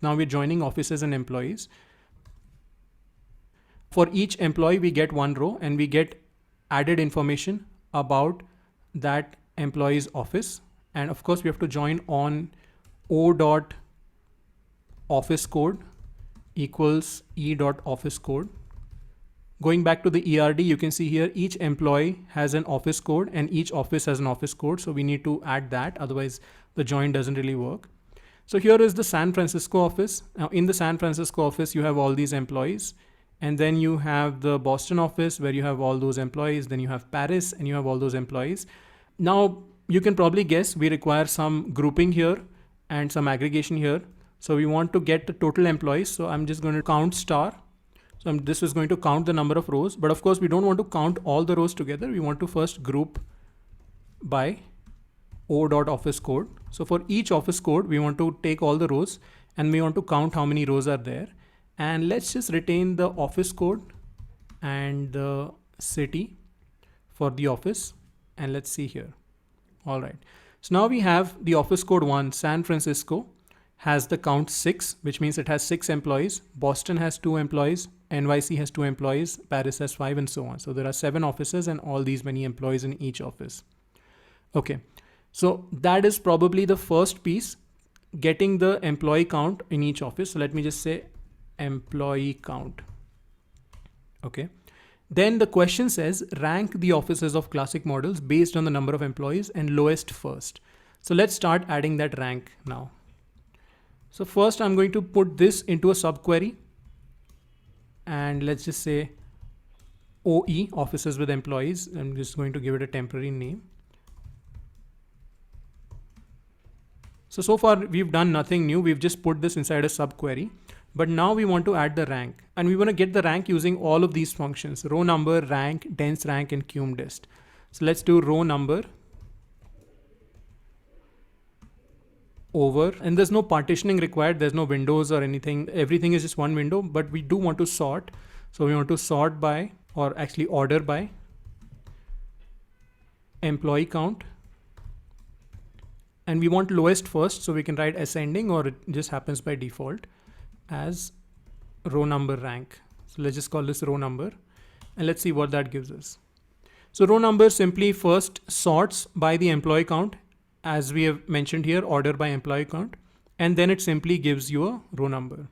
Speaker 1: Now we're joining offices and employees. For each employee, we get one row and we get added information about that employee's office. And of course we have to join on O dot office code equals E dot office code. Going back to the ERD, you can see here each employee has an office code and each office has an office code. So we need to add that, otherwise the join doesn't really work. So here is the San Francisco office. Now in the San Francisco office, you have all these employees. And then you have the Boston office where you have all those employees. Then you have Paris and you have all those employees. Now you can probably guess we require some grouping here and some aggregation here. So we want to get the total employees. So I'm just going to count star. So this is going to count the number of rows, but of course we don't want to count all the rows together. We want to first group by O dot office code. So for each office code, we want to take all the rows and we want to count how many rows are there. And let's just retain the office code and the city for the office. And let's see here. All right. So now we have the office code 1, San Francisco has the count 6, which means it has 6 employees. Boston has 2 employees. NYC has 2 employees. Paris has 5 and so on. So there are 7 offices and all these many employees in each office. Okay. So that is probably the first piece, getting the employee count in each office. So let me just say employee count. Okay. Then the question says rank the offices of classic models based on the number of employees and lowest first. So let's start adding that rank now. So first I'm going to put this into a subquery and let's just say OE, offices with employees. I'm just going to give it a temporary name. So far we've done nothing new. We've just put this inside a subquery, but now we want to add the rank and we want to get the rank using all of these functions: row number, rank, dense rank, and cum dist. So let's do row number over, and there's no partitioning required. There's no windows or anything. Everything is just one window, but we do want to sort. So we want to sort by, or actually order by, employee count. And we want lowest first, so we can write ascending, or it just happens by default as row number rank. So let's just call this row number and let's see what that gives us. So row number simply first sorts by the employee count, as we have mentioned here, order by employee count, and then it simply gives you a row number.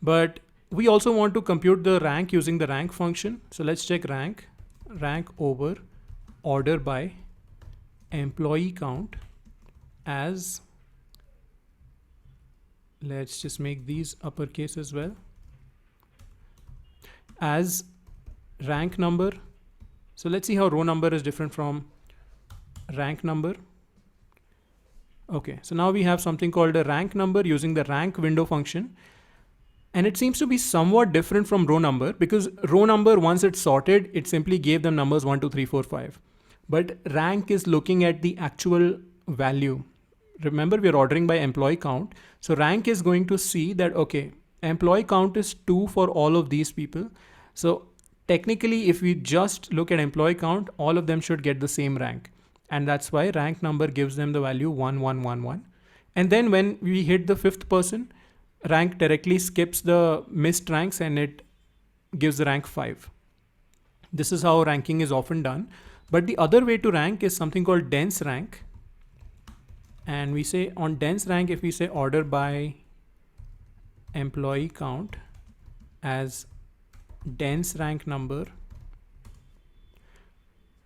Speaker 1: But we also want to compute the rank using the rank function. So let's check rank over order by employee count as, let's just make these uppercase as well, as rank number. So let's see how row number is different from rank number. Okay, so now we have something called a rank number using the rank window function. And it seems to be somewhat different from row number, because row number, once it's sorted, it simply gave them numbers 1, 2, 3, 4, 5. But rank is looking at the actual value. Remember, we're ordering by employee count. So rank is going to see that, okay, employee count is 2 for all of these people. So technically, if we just look at employee count, all of them should get the same rank. And that's why rank number gives them the value 1, 1, 1, 1. And then when we hit the 5th person, rank directly skips the missed ranks and it gives the rank 5. This is how ranking is often done. But the other way to rank is something called dense rank. And we say on dense rank, if we say order by employee count as dense rank number,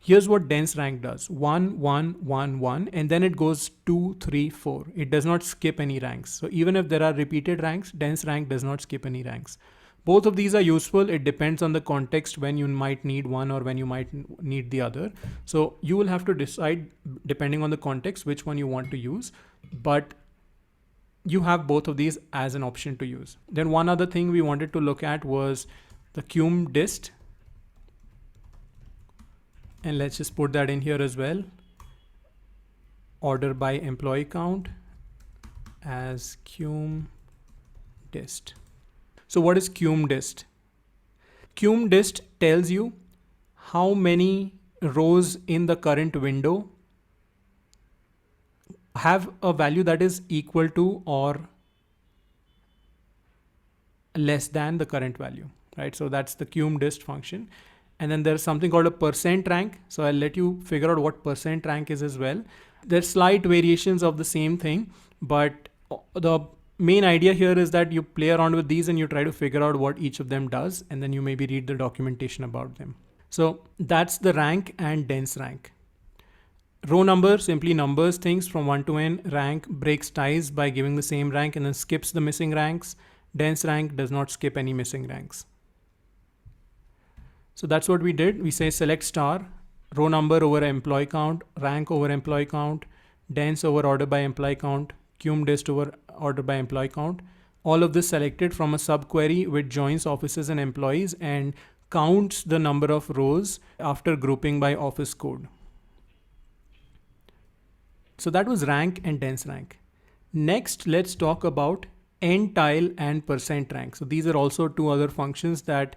Speaker 1: here's what dense rank does: 1, 1, 1, 1, and then it goes 2, 3, 4. It does not skip any ranks. So even if there are repeated ranks, dense rank does not skip any ranks. Both of these are useful. It depends on the context when you might need one or when you might need the other. So you will have to decide, depending on the context, which one you want to use. But you have both of these as an option to use. Then one other thing we wanted to look at was the cum dist. And let's just put that in here as well. Order by employee count as cum dist. So what is cum dist? Cum dist tells you how many rows in the current window have a value that is equal to or less than the current value, right? So that's the cum dist function. And then there's something called a percent rank. So I'll let you figure out what percent rank is as well. There's slight variations of the same thing, but the main idea here is that you play around with these and you try to figure out what each of them does, and then you maybe read the documentation about them. So that's the rank and dense rank. Row number simply numbers things from 1 to n. Rank breaks ties by giving the same rank and then skips the missing ranks. Dense rank does not skip any missing ranks. So that's what we did. We say select star, row number over employee count, rank over employee count, dense over order by employee count, cum dist over order by employee count. All of this selected from a subquery which joins offices and employees and counts the number of rows after grouping by office code. So that was rank and dense rank. Next, let's talk about n-tile and percent rank. So these are also two other functions that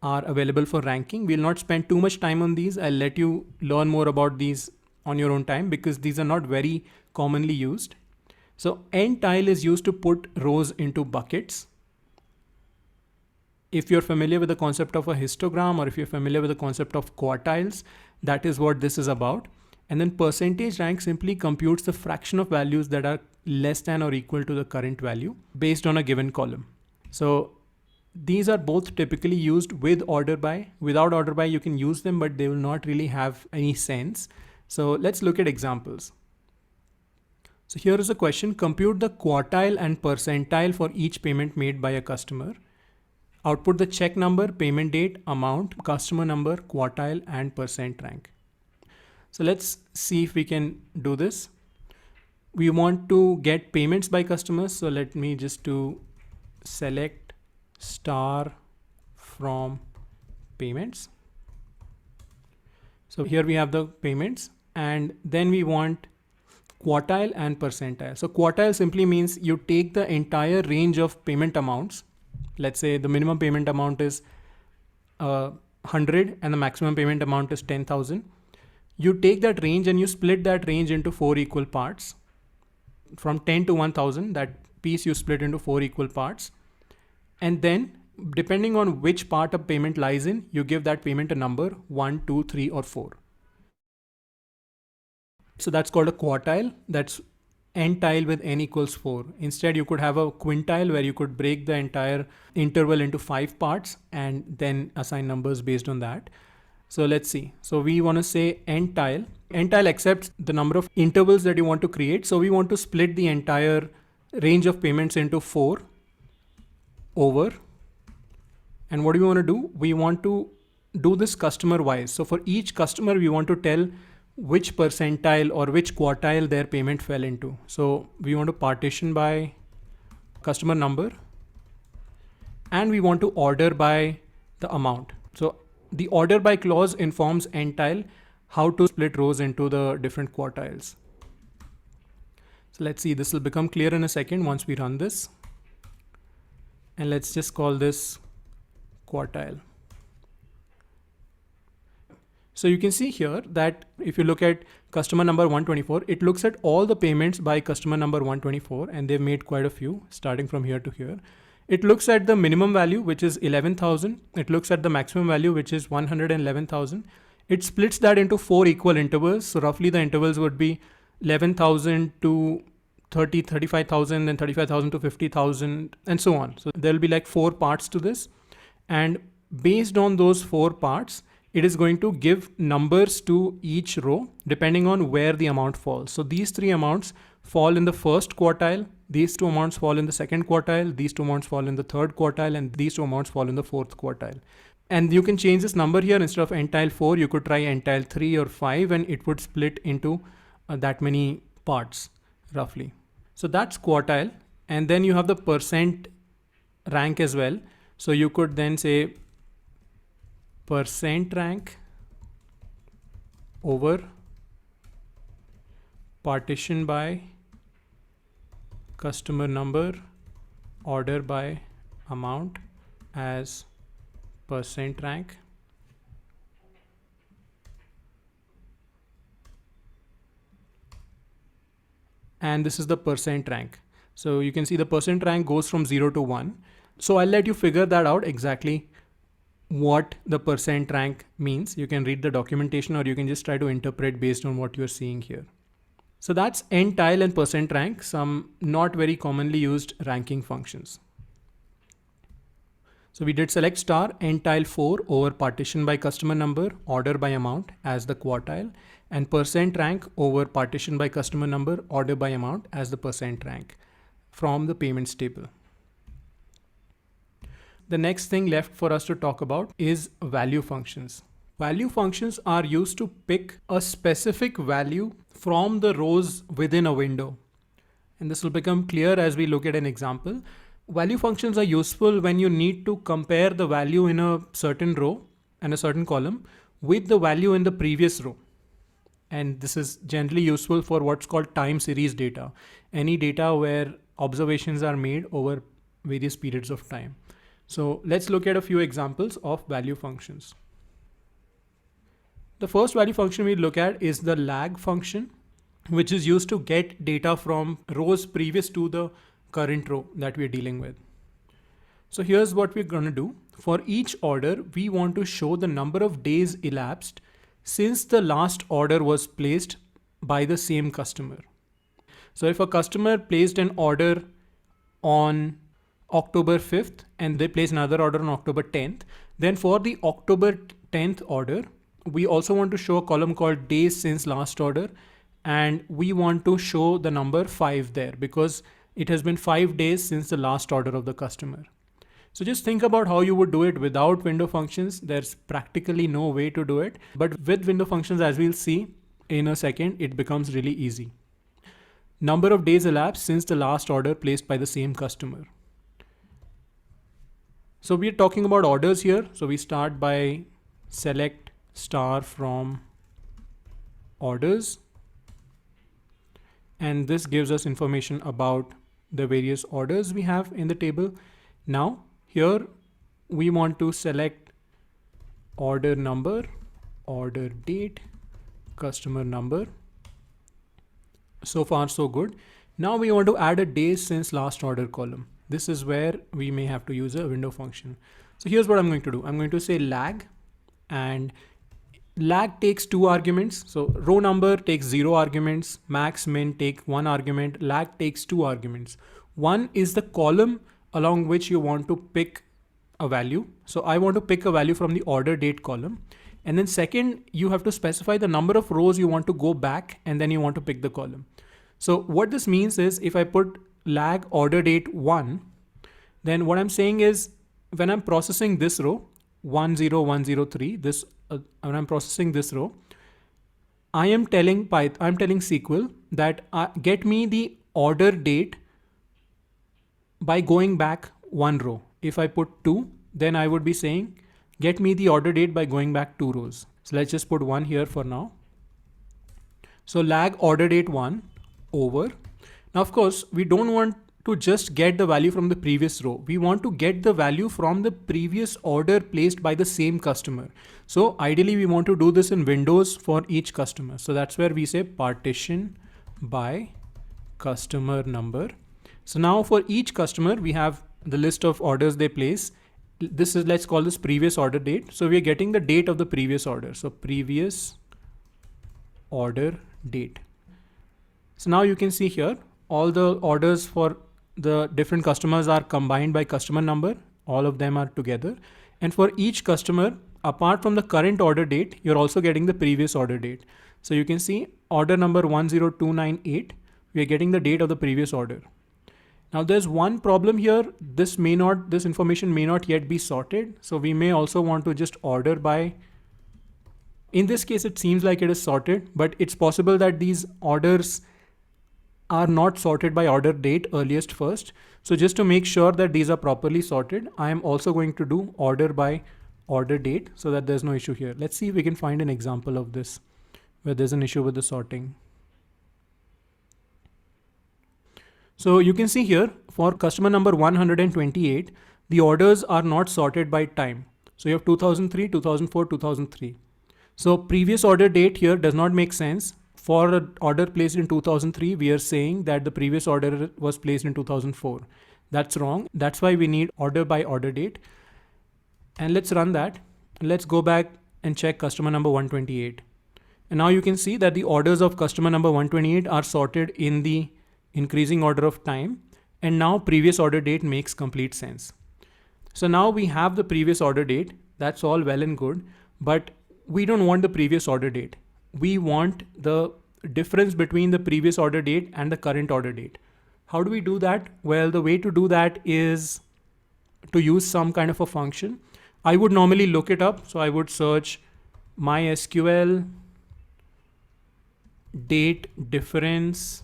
Speaker 1: are available for ranking. We'll not spend too much time on these. I'll let you learn more about these on your own time because these are not very commonly used. So n-tile is used to put rows into buckets. If you're familiar with the concept of a histogram, or if you're familiar with the concept of quartiles, that is what this is about. And then percentage rank simply computes the fraction of values that are less than or equal to the current value based on a given column. So these are both typically used with order by. Without order by, you can use them, but they will not really have any sense. So let's look at examples. So here is a question: compute the quartile and percentile for each payment made by a customer. Output the check number, payment date, amount, customer number, quartile, and percent rank. So let's see if we can do this. We want to get payments by customers. So let me just do select star from payments. So here we have the payments, and then we want quartile and percentile. So quartile simply means you take the entire range of payment amounts. Let's say the minimum payment amount is 100 and the maximum payment amount is 10,000. You take that range and you split that range into 4 equal parts. From 10 to 1000, that piece you split into 4 equal parts. And then depending on which part of payment lies in, you give that payment a number 1, 2, 3, or 4. So that's called a quartile. That's n-tile with n equals 4. Instead, you could have a quintile where you could break the entire interval into 5 parts and then assign numbers based on that. So let's see. So we want to say n-tile. N-tile accepts the number of intervals that you want to create. So we want to split the entire range of payments into 4 over. And what do we want to do? We want to do this customer wise. So for each customer, we want to tell which percentile or which quartile their payment fell into. So we want to partition by customer number, and we want to order by the amount. So the order by clause informs entile how to split rows into the different quartiles. So let's see, this will become clear in a second once we run this. And let's just call this quartile. So you can see here that if you look at customer number 124, it looks at all the payments by customer number 124, and they've made quite a few starting from here to here. It looks at the minimum value, which is 11,000. It looks at the maximum value, which is 111,000. It splits that into 4 equal intervals. So roughly the intervals would be 11,000 to 35,000, then 35,000 to 50,000, and so on. So there'll be like 4 parts to this. And based on those 4 parts, it is going to give numbers to each row depending on where the amount falls. So these 3 amounts fall in the first quartile, these 2 amounts fall in the second quartile, these 2 amounts fall in the third quartile, and these 2 amounts fall in the fourth quartile. And you can change this number here. Instead of entile 4, you could try entile 3 or 5, and it would split into that many parts roughly. So that's quartile. And then you have the percent rank as well. So you could then say percent rank over partition by customer number, order by amount as percent rank. And this is the percent rank. So you can see the percent rank goes from 0 to 1. So I'll let you figure that out exactly what the percent rank means. You can read the documentation, or you can just try to interpret based on what you're seeing here. So that's entile and percent rank, some not very commonly used ranking functions. So we did select star entile 4 over partition by customer number, order by amount as the quartile, and percent rank over partition by customer number, order by amount as the percent rank from the payments table. The next thing left for us to talk about is value functions. Value functions are used to pick a specific value from the rows within a window. And this will become clear as we look at an example. Value functions are useful when you need to compare the value in a certain row and a certain column with the value in the previous row. And this is generally useful for what's called time series data. Any data where observations are made over various periods of time. So let's look at a few examples of value functions. The first value function we look at is the lag function, which is used to get data from rows previous to the current row that we're dealing with. So here's what we're going to do. For each order, we want to show the number of days elapsed since the last order was placed by the same customer. So if a customer placed an order on October 5th and they place another order on October 10th, then for the October 10th order, we also want to show a column called days since last order, and we want to show the number 5 there because it has been 5 days since the last order of the customer. So just think about how you would do it without window functions. There's practically no way to do it, but with window functions, as we'll see in a second, it becomes really easy. Number of days elapsed since the last order placed by the same customer. So we're talking about orders here. So we start by select star from orders. And this gives us information about the various orders we have in the table. Now here we want to select order number, order date, customer number. So far so good. Now we want to add a days since last order column. This is where we may have to use a window function. So here's what I'm going to do. I'm going to say lag, and lag takes 2 arguments. So row number takes 0 arguments, max min take 1 argument, lag takes 2 arguments. One is the column along which you want to pick a value. So I want to pick a value from the order date column. And then second, you have to specify the number of rows you want to go back, and then you want to pick the column. So what this means is if I put lag order date 1, then what I'm saying is when I'm processing this row 10103, when I'm processing this row, I'm telling SQL that get me the order date by going back one row. If I put 2, then I would be saying get me the order date by going back 2 rows. So let's just put 1 here for now. So lag order date 1 over. Now, of course, we don't want to just get the value from the previous row. We want to get the value from the previous order placed by the same customer. So ideally we want to do this in windows for each customer. So that's where we say partition by customer number. So now for each customer, we have the list of orders they place. This is, let's call this previous order date. So we are getting the date of the previous order. So previous order date. So now you can see here, all the orders for the different customers are combined by customer number. All of them are together. And for each customer, apart from the current order date, you're also getting the previous order date. So you can see order number 10298, we are getting the date of the previous order. Now there's one problem here. This information may not yet be sorted. So we may also want to just order by, in this case, it seems like it is sorted, but it's possible that these orders are not sorted by order date earliest first. So just to make sure that these are properly sorted, I am also going to do order by order date so that there's no issue here. Let's see if we can find an example of this where there's an issue with the sorting. So you can see here for customer number 128, the orders are not sorted by time. So you have 2003, 2004, 2003. So previous order date here does not make sense. For an order placed in 2003, we are saying that the previous order was placed in 2004. That's wrong. That's why we need order by order date. And let's run that. Let's go back and check customer number 128. And now you can see that the orders of customer number 128 are sorted in the increasing order of time. And now previous order date makes complete sense. So now we have the previous order date. That's all well and good, but we don't want the previous order date. We want the difference between the previous order date and the current order date. How do we do that? Well, the way to do that is to use some kind of a function. I would normally look it up. So I would search MySQL date difference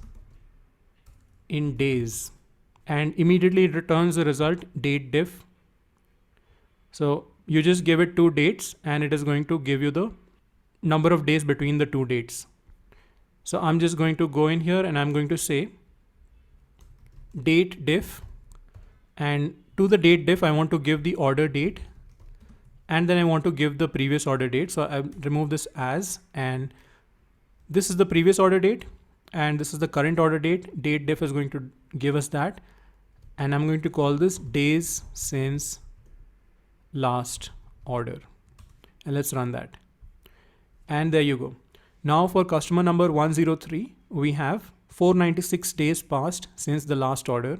Speaker 1: in days, and immediately it returns the result date diff. So you just give it 2 dates and it is going to give you the number of days between the 2 dates. So I'm just going to go in here and I'm going to say date diff, and to the date diff I want to give the order date, and then I want to give the previous order date. So I remove this as, and this is the previous order date and this is the current order date. Date diff is going to give us that, and I'm going to call this days since last order, and let's run that. And there you go. Now for customer number 103, we have 496 days passed since the last order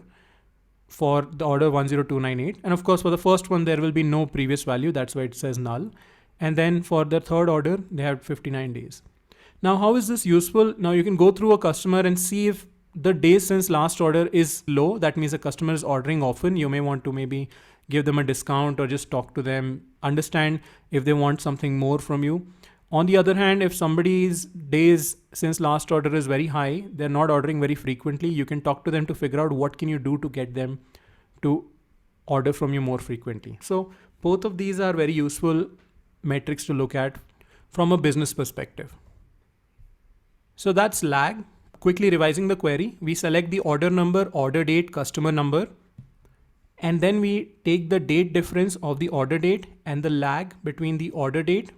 Speaker 1: for the order 10298. And of course, for the first one, there will be no previous value. That's why it says null. And then for the third order, they have 59 days. Now, how is this useful? Now you can go through a customer and see if the days since last order is low. That means the customer is ordering often. You may want to maybe give them a discount or just talk to them, understand if they want something more from you. On the other hand, if somebody's days since last order is very high, they're not ordering very frequently, you can talk to them to figure out what can you do to get them to order from you more frequently. So both of these are very useful metrics to look at from a business perspective. So that's lag. Quickly revising the query, we select the order number, order date, customer number, and then we take the date difference of the order date and the lag between the order date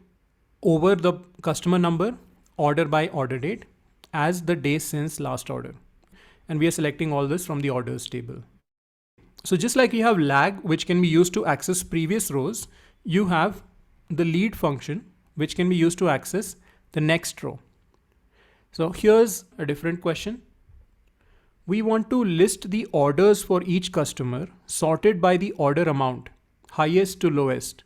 Speaker 1: over the customer number, order by order date, as the days since last order. And we are selecting all this from the orders table. So just like you have lag, which can be used to access previous rows, you have the lead function, which can be used to access the next row. So here's a different question. We want to list the orders for each customer sorted by the order amount, highest to lowest,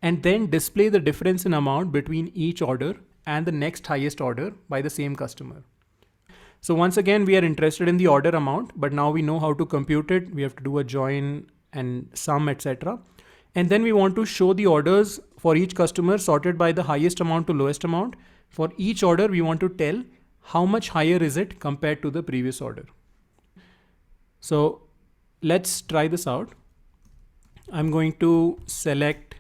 Speaker 1: and then display the difference in amount between each order and the next highest order by the same customer. So once again, we are interested in the order amount, but now we know how to compute it. We have to do a join and sum, etc. And then we want to show the orders for each customer sorted by the highest amount to lowest amount For each order, we want to tell how much higher is it compared to the previous order. So let's try this out. I'm going to select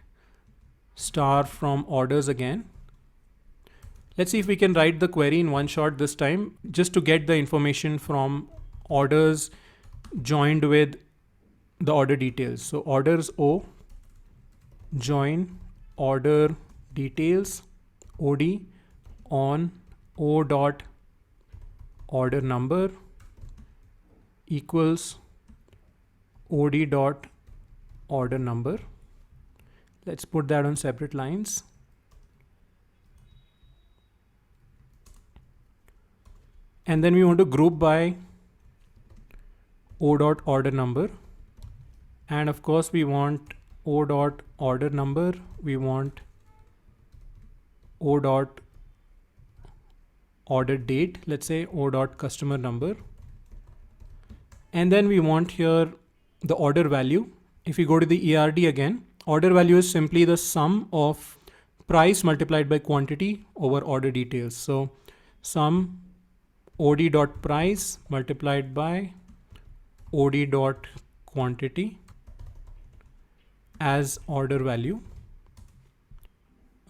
Speaker 1: star from orders again. Let's see if we can write the query in one shot this time, just to get the information from orders joined with the order details. So orders O join order details OD on O dot order number equals OD dot order number. Let's put that on separate lines. And then we want to group by O dot order number. And of course we want O dot order number. We want O dot order date. Let's say O dot customer number. And then we want here the order value. If we go to the ERD again, order value is simply the sum of price multiplied by quantity over order details. So sum OD dot price multiplied by OD dot quantity as order value.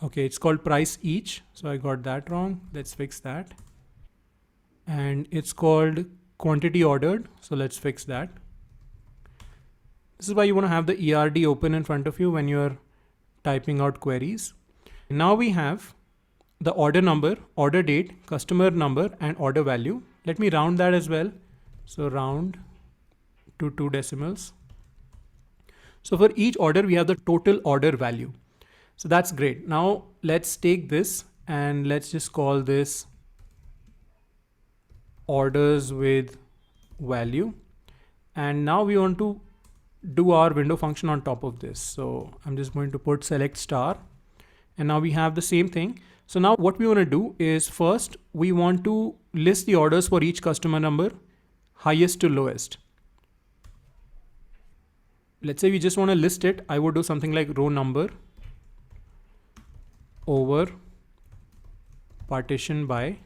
Speaker 1: Okay, it's called price each. So I got that wrong. Let's fix that. And it's called quantity ordered. So let's fix that. This is why you want to have the ERD open in front of you when you're typing out queries. Now we have the order number, order date, customer number, and order value. Let me round that as well. So round to 2 decimals. So for each order, we have the total order value. So that's great. Now let's take this and let's just call this orders with value. And now we want to do our window function on top of this. So I'm just going to put select star. And now we have the same thing. So now what we want to do is first we want to list the orders for each customer number, highest to lowest. Let's say we just want to list it. I would do something like row number over partition by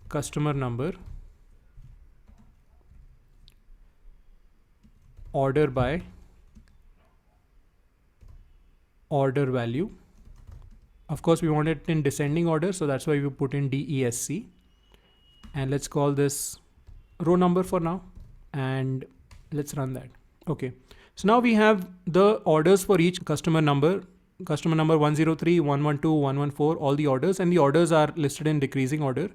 Speaker 1: customer number order by order value. Of course, we want it in descending order, so that's why we put in DESC. And let's call this row number for now. And let's run that. Okay. So now we have the orders for each customer number 103, 112, 114, all the orders, and the orders are listed in decreasing order.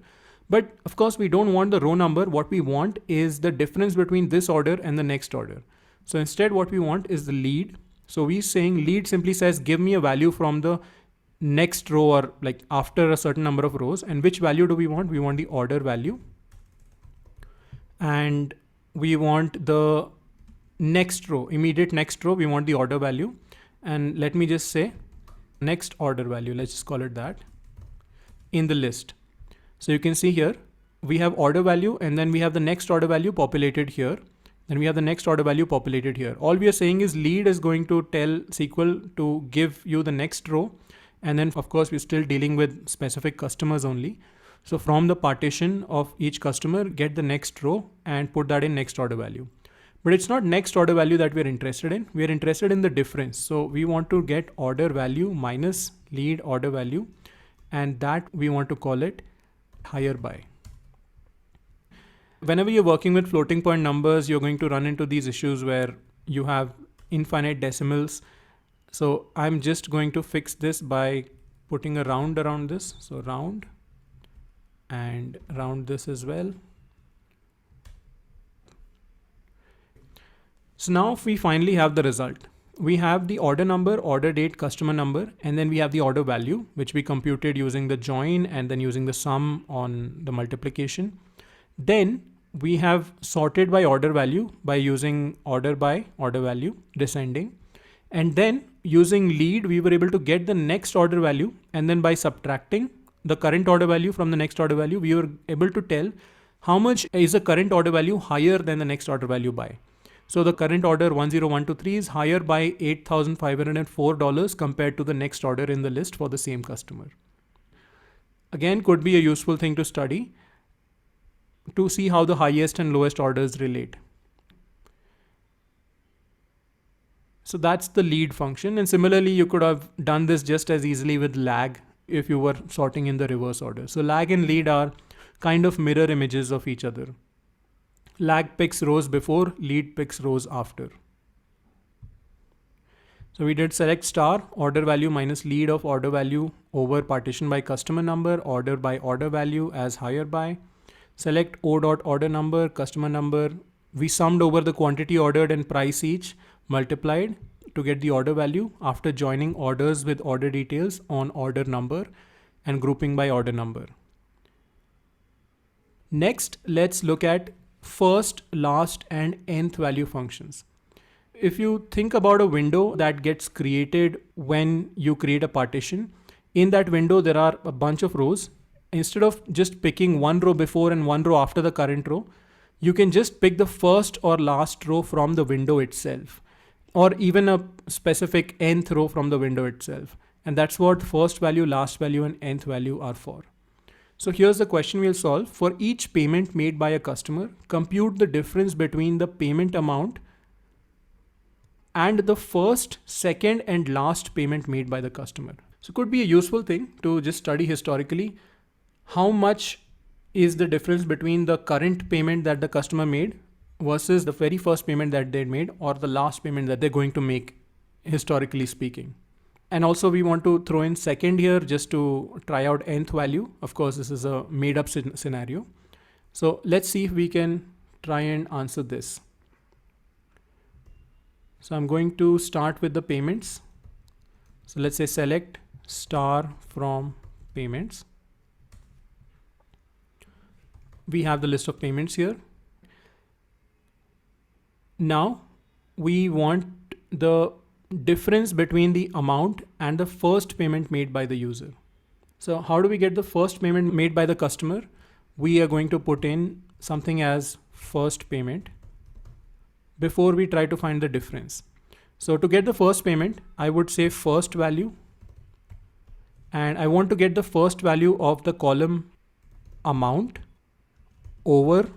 Speaker 1: But of course, we don't want the row number. What we want is the difference between this order and the next order. So instead, what we want is the lead. So we're saying lead simply says, give me a value from the next row or like after a certain number of rows. And which value do we want? We want the order value. And we want the next row, immediate next row, we want the order value. And let me just say next order value, let's just call it that, in the list. So you can see here, we have order value and then we have the next order value populated here. Then we have the next order value populated here. All we are saying is lead is going to tell SQL to give you the next row. And then of course, we're still dealing with specific customers only. So from the partition of each customer, get the next row and put that in next order value. But it's not next order value that we're interested in. We're interested in the difference. So we want to get order value minus lead order value. And that we want to call it higher by. Whenever you're working with floating point numbers, you're going to run into these issues where you have infinite decimals. So I'm just going to fix this by putting a round around this. So round and round this as well. So now we finally have the result. We have the order number, order date, customer number, and then we have the order value, which we computed using the join and then using the sum on the multiplication. Then we have sorted by order value by using order by order value descending. And then using lead, we were able to get the next order value. And then by subtracting the current order value from the next order value, we were able to tell how much is the current order value higher than the next order value by. So the current order 10123 is higher by $8,504 compared to the next order in the list for the same customer. Again, could be a useful thing to study to see how the highest and lowest orders relate. So that's the lead function. And similarly, you could have done this just as easily with lag if you were sorting in the reverse order. So lag and lead are kind of mirror images of each other. Lag picks rows before, lead picks rows after. So we did select star order value minus lead of order value over partition by customer number, order by order value as higher by. Select O dot order number, customer number. We summed over the quantity ordered and price each, multiplied to get the order value after joining orders with order details on order number and grouping by order number. Next, let's look at first, last, and nth value functions. If you think about a window that gets created when you create a partition, in that window there are a bunch of rows. Instead of just picking one row before and one row after the current row, you can just pick the first or last row from the window itself, or even a specific nth row from the window itself. And that's what first value, last value, and nth value are for. So here's the question we'll solve. For each payment made by a customer, compute the difference between the payment amount and the first, second, and last payment made by the customer. So it could be a useful thing to just study historically how much is the difference between the current payment that the customer made versus the very first payment that they made or the last payment that they're going to make, historically speaking. And also we want to throw in second here just to try out nth value. Of course, this is a made up scenario. So let's see if we can try and answer this. So I'm going to start with the payments. So let's say select star from payments. We have the list of payments here. Now we want the difference between the amount and the first payment made by the user. So how do we get the first payment made by the customer? We are going to put in something as first payment before we try to find the difference. So to get the first payment, I would say first value, and I want to get the first value of the column amount over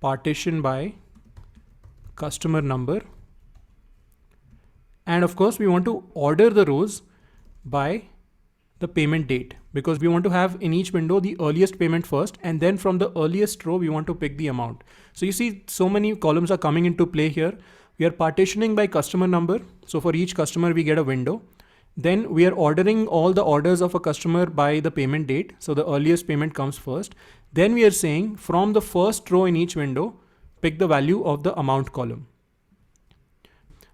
Speaker 1: partition by customer number. And of course, we want to order the rows by the payment date, because we want to have in each window the earliest payment first, and then from the earliest row, we want to pick the amount. So you see so many columns are coming into play here. We are partitioning by customer number. So for each customer, we get a window. Then we are ordering all the orders of a customer by the payment date. So the earliest payment comes first. Then we are saying from the first row in each window, pick the value of the amount column.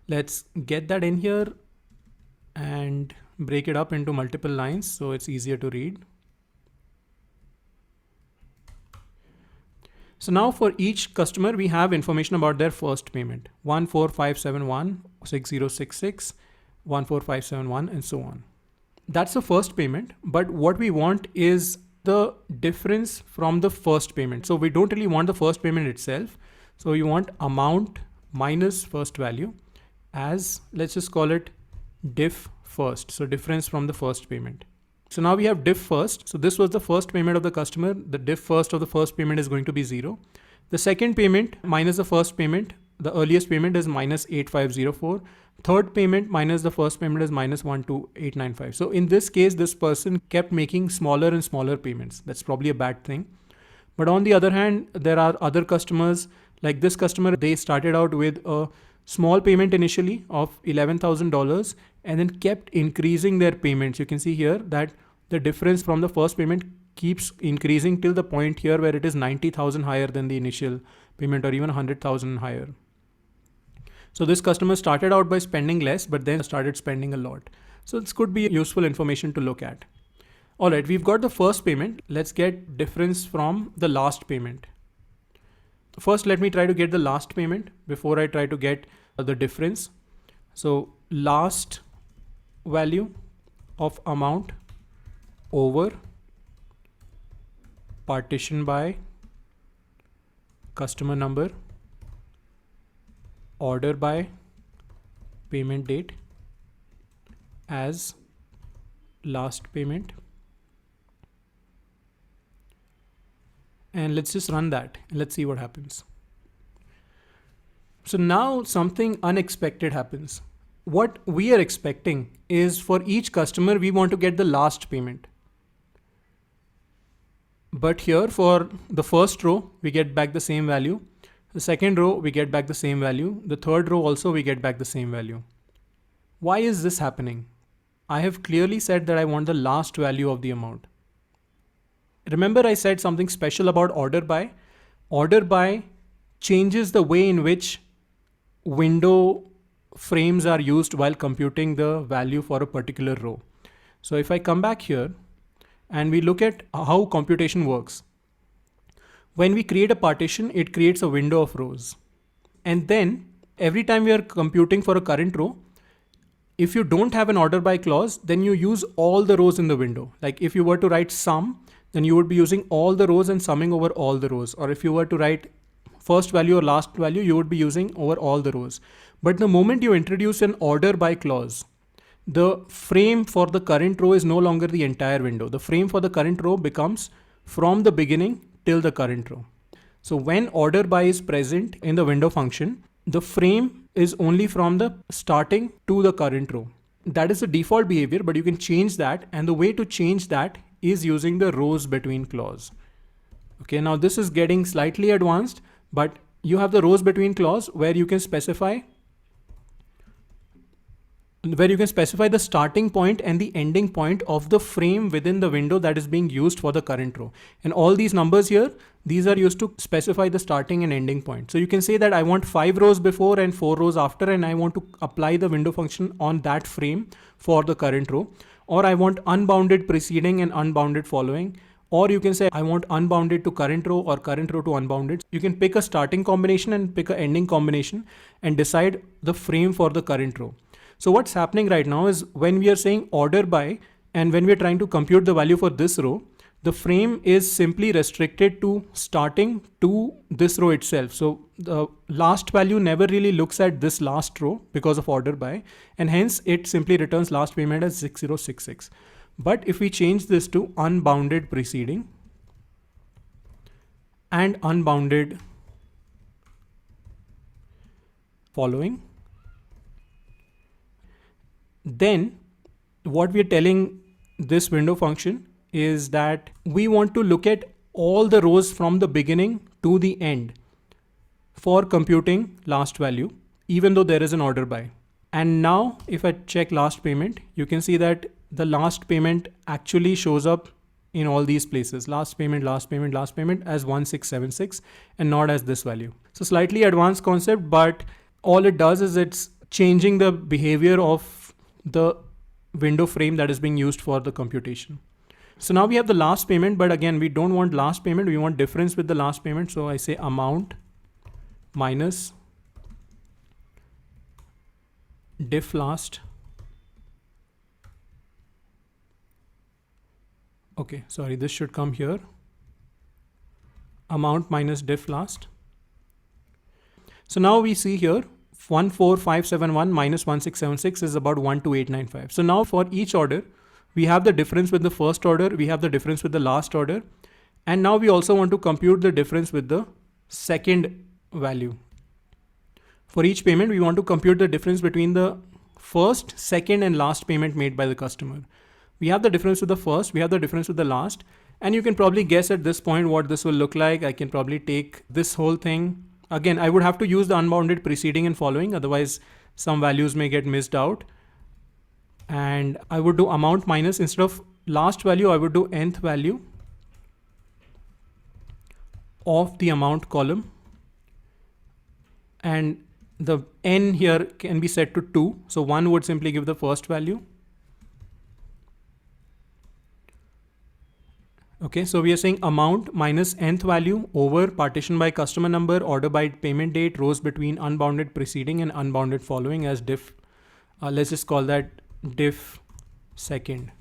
Speaker 1: Let's get that in here and break it up into multiple lines so it's easier to read. So now for each customer, we have information about their first payment, 14571, 6066, 14571, and so on. That's the first payment, but what we want is the difference from the first payment. So we don't really want the first payment itself. So we want amount minus first value as, let's just call it diff first. So difference from the first payment. So now we have diff first. So this was the first payment of the customer. The diff first of the first payment is going to be 0. The second payment minus the first payment, the earliest payment is minus 8504. Third payment minus the first payment is minus 12895. So in this case, this person kept making smaller and smaller payments. That's probably a bad thing. But on the other hand, there are other customers like this customer. They started out with a small payment initially of $11,000 and then kept increasing their payments. You can see here that the difference from the first payment keeps increasing till the point here where it is 90,000 higher than the initial payment, or even 100,000 higher. So this customer started out by spending less, but then started spending a lot. So this could be useful information to look at. All right, we've got the first payment. Let's get difference from the last payment. First, let me try to get the last payment before I try to get the difference. So last value of amount over partition by customer number, order by payment date as last payment. And let's just run that and let's see what happens. So now something unexpected happens. What we are expecting is for each customer, we want to get the last payment. But here for the first row, we get back the same value. The second row, we get back the same value. The third row also, we get back the same value. Why is this happening? I have clearly said that I want the last value of the amount. Remember I said something special about order by? Order by changes the way in which window frames are used while computing the value for a particular row. So if I come back here and we look at how computation works. When we create a partition, it creates a window of rows. And then every time we are computing for a current row, if you don't have an order by clause, then you use all the rows in the window. Like if you were to write sum, then you would be using all the rows and summing over all the rows. Or if you were to write first value or last value, you would be using over all the rows. But the moment you introduce an order by clause, the frame for the current row is no longer the entire window. The frame for the current row becomes from the beginning till the current row. So when order by is present in the window function, the frame is only from the starting to the current row. That is the default behavior, but you can change that. And the way to change that is using the rows between clause. Okay, now this is getting slightly advanced, but you have the rows between clause where you can specify the starting point and the ending point of the frame within the window that is being used for the current row. And all these numbers here, these are used to specify the starting and ending point. So you can say that I want 5 rows before and 4 rows after, and I want to apply the window function on that frame for the current row. Or I want unbounded preceding and unbounded following. Or you can say I want unbounded to current row or current row to unbounded. You can pick a starting combination and pick an ending combination and decide the frame for the current row. So what's happening right now is when we are saying order by and when we are trying to compute the value for this row, the frame is simply restricted to starting to this row itself. So the last value never really looks at this last row because of order by, and hence it simply returns last payment as 6066. But if we change this to unbounded preceding and unbounded following, then what we are telling this window function is that we want to look at all the rows from the beginning to the end for computing last value, even though there is an order by. And now if I check last payment, you can see that the last payment actually shows up in all these places. Last payment, last payment, last payment as 1676 and not as this value. So slightly advanced concept, but all it does is it's changing the behavior of the window frame that is being used for the computation. So now we have the last payment, but again, we don't want last payment. We want difference with the last payment. So I say amount minus diff last. Okay, sorry, this should come here. Amount minus diff last. So now we see here 14571 minus 1676 is about 12895. So now for each order, we have the difference with the first order, we have the difference with the last order, and now we also want to compute the difference with the second value. For each payment, we want to compute the difference between the first, second, and last payment made by the customer. We have the difference with the first, we have the difference with the last, and you can probably guess at this point what this will look like. I can probably take this whole thing. Again, I would have to use the unbounded preceding and following, otherwise some values may get missed out. And I would do amount minus, instead of last value, I would do nth value of the amount column. And the n here can be set to 2. So 1 would simply give the first value. Okay, so we are saying amount minus nth value over partition by customer number, order by payment date, rows between unbounded preceding and unbounded following as diff. Let's just call that diff second.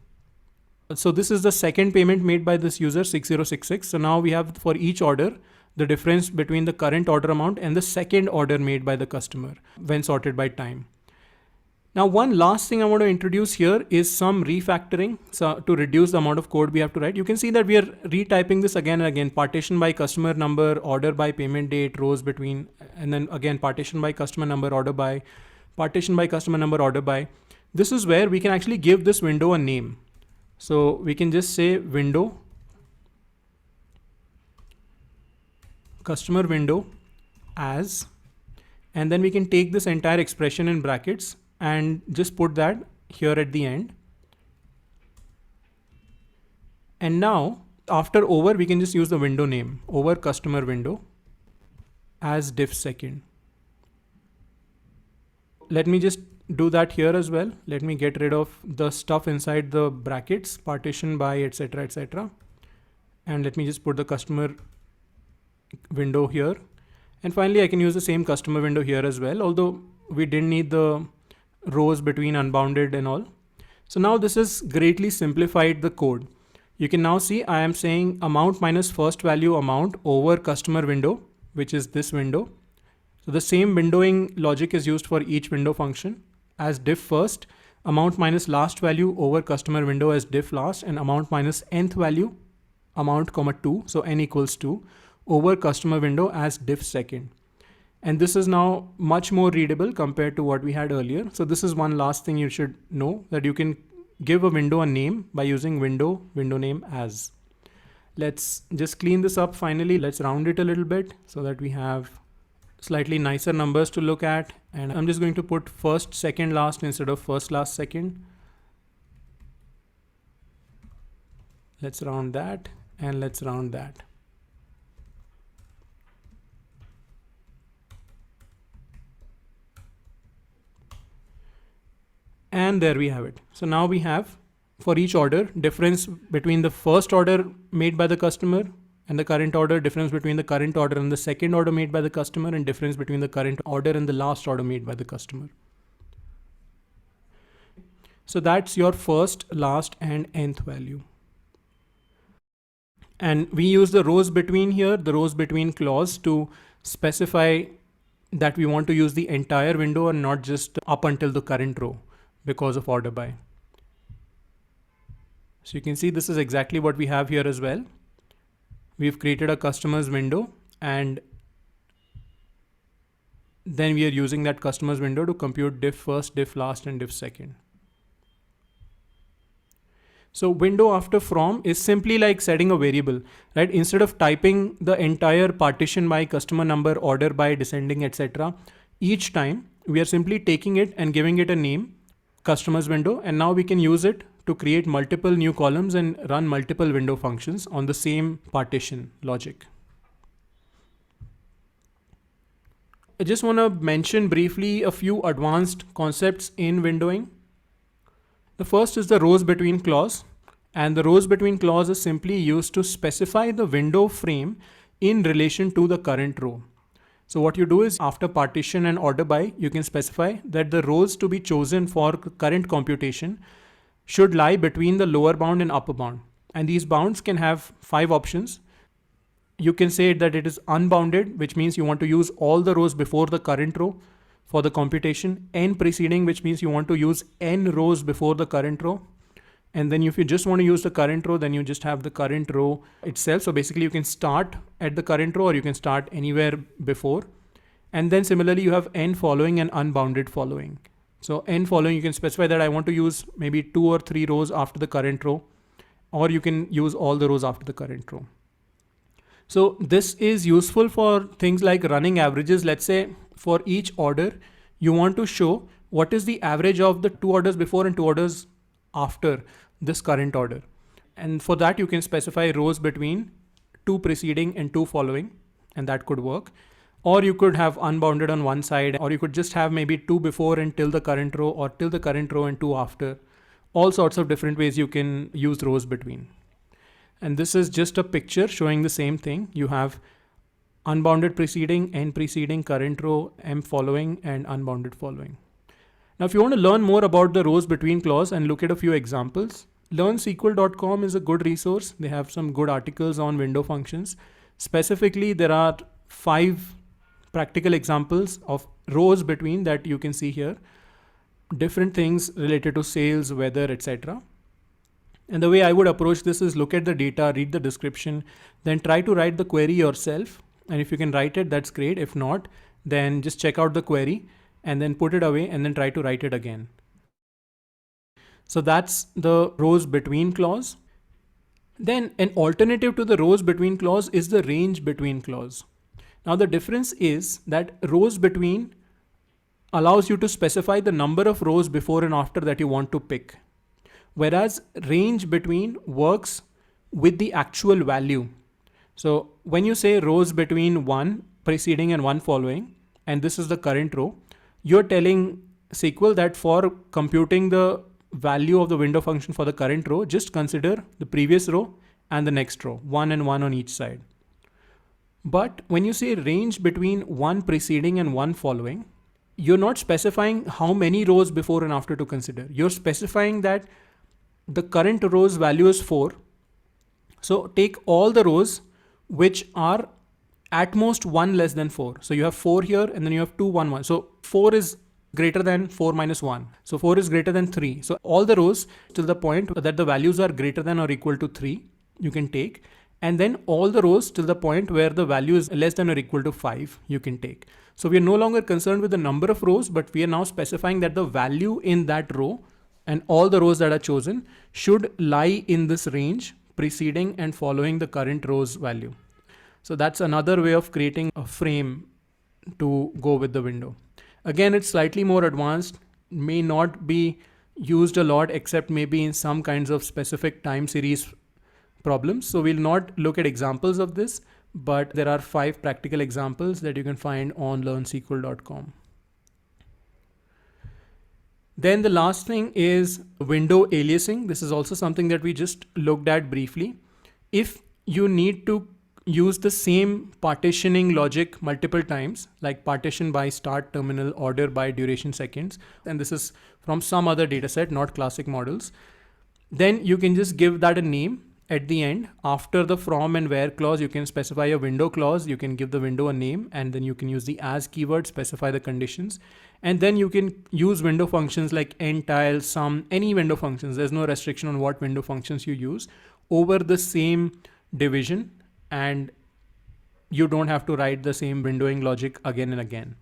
Speaker 1: So this is the second payment made by this user 6066. So now we have for each order the difference between the current order amount and the second order made by the customer when sorted by time. Now, one last thing I want to introduce here is some refactoring. So to reduce the amount of code we have to write, you can see that we are retyping this again and again: partition by customer number, order by payment date, rows between, and then again partition by customer number, order by, partition by customer number, order by. This is where we can actually give this window a name. So we can just say window, customer window as, and then we can take this entire expression in brackets and just put that here at the end. And now after over, we can just use the window name, over customer window as diff second. Let me just do that here as well. Let me get rid of the stuff inside the brackets, partition by, etc., etc. And let me just put the customer window here. And finally, I can use the same customer window here as well, although we didn't need the rows between unbounded and all. So now this has greatly simplified the code. You can now see I am saying amount minus first value amount over customer window, which is this window. So the same windowing logic is used for each window function as diff first, amount minus last value over customer window as diff last, and amount minus nth value, amount comma 2, so n equals 2, over customer window as diff second. And this is now much more readable compared to what we had earlier. So this is one last thing you should know, that you can give a window a name by using window name as. Let's just clean this up finally. Let's round it a little bit so that we have slightly nicer numbers to look at. And I'm just going to put first, second, last instead of first, last, second. Let's round that and let's round that. And there we have it. So now we have for each order difference between the first order made by the customer and the current order, difference between the current order and the second order made by the customer, and difference between the current order and the last order made by the customer. So that's your first, last, and nth value. And we use the rows between here, the rows between clause, to specify that we want to use the entire window and not just up until the current row because of order by. So you can see this is exactly what we have here as well. We've created a customer's window, and then we are using that customer's window to compute diff first, diff last, and diff second. So window after from is simply like setting a variable, right? Instead of typing the entire partition by, customer number, order by, descending, etc., each time we are simply taking it and giving it a name, customer's window, and now we can use it to create multiple new columns and run multiple window functions on the same partition logic. I just want to mention briefly a few advanced concepts in windowing. The first is the rows between clause, and the rows between clause is simply used to specify the window frame in relation to the current row. So what you do is, after partition and order by, you can specify that the rows to be chosen for current computation should lie between the lower bound and upper bound. And these bounds can have 5 options. You can say that it is unbounded, which means you want to use all the rows before the current row for the computation. N preceding, which means you want to use n rows before the current row. And then if you just want to use the current row, then you just have the current row itself. So basically you can start at the current row or you can start anywhere before. And then similarly, you have n following and unbounded following. So n following, you can specify that I want to use maybe 2 or 3 rows after the current row, or you can use all the rows after the current row. So this is useful for things like running averages. Let's say for each order, you want to show what is the average of the 2 orders before and 2 orders after this current order. And for that, you can specify rows between 2 preceding and 2 following, and that could work. Or you could have unbounded on one side, or you could just have maybe 2 before and till the current row, or till the current row and 2 after. All sorts of different ways you can use rows between. And this is just a picture showing the same thing. You have unbounded preceding, n preceding, current row, m following, and unbounded following. Now, if you want to learn more about the rows between clause and look at a few examples, learnsql.com is a good resource. They have some good articles on window functions. Specifically, there are 5 practical examples of rows between that you can see here. different things related to sales, weather, etc. And the way I would approach this is look at the data, read the description, then try to write the query yourself. And if you can write it, that's great. If not, then just check out the query and then put it away and then try to write it again. So that's the rows between clause. Then an alternative to the rows between clause is the range between clause. Now the difference is that rows between allows you to specify the number of rows before and after that you want to pick. Whereas range between works with the actual value. So when you say rows between one preceding and one following, and this is the current row, you're telling SQL that for computing the value of the window function for the current row, just consider the previous row and the next row, 1 and 1 on each side. But when you say range between one preceding and one following, you're not specifying how many rows before and after to consider. You're specifying that the current row's value is 4. So take all the rows which are at most 1 less than 4. So you have 4 here and then you have 2, 1, 1. So 4 is greater than 4 minus 1. So 4 is greater than 3. So all the rows till the point that the values are greater than or equal to 3, you can take. And then all the rows till the point where the value is less than or equal to 5, you can take. So we are no longer concerned with the number of rows, but we are now specifying that the value in that row and all the rows that are chosen should lie in this range preceding and following the current row's value. So that's another way of creating a frame to go with the window. Again, it's slightly more advanced, may not be used a lot except maybe in some kinds of specific time series problems. So we'll not look at examples of this, but there are 5 practical examples that you can find on learnsql.com. Then the last thing is window aliasing. This is also something that we just looked at briefly. If you need to use the same partitioning logic multiple times, like partition by start terminal, order by duration seconds, and this is from some other data set, not classic models, then you can just give that a name at the end. After the from and where clause, you can specify a window clause, you can give the window a name, and then you can use the as keyword, specify the conditions. And then you can use window functions like end, tile, sum, any window functions. There's no restriction on what window functions you use over the same division, and you don't have to write the same windowing logic again and again.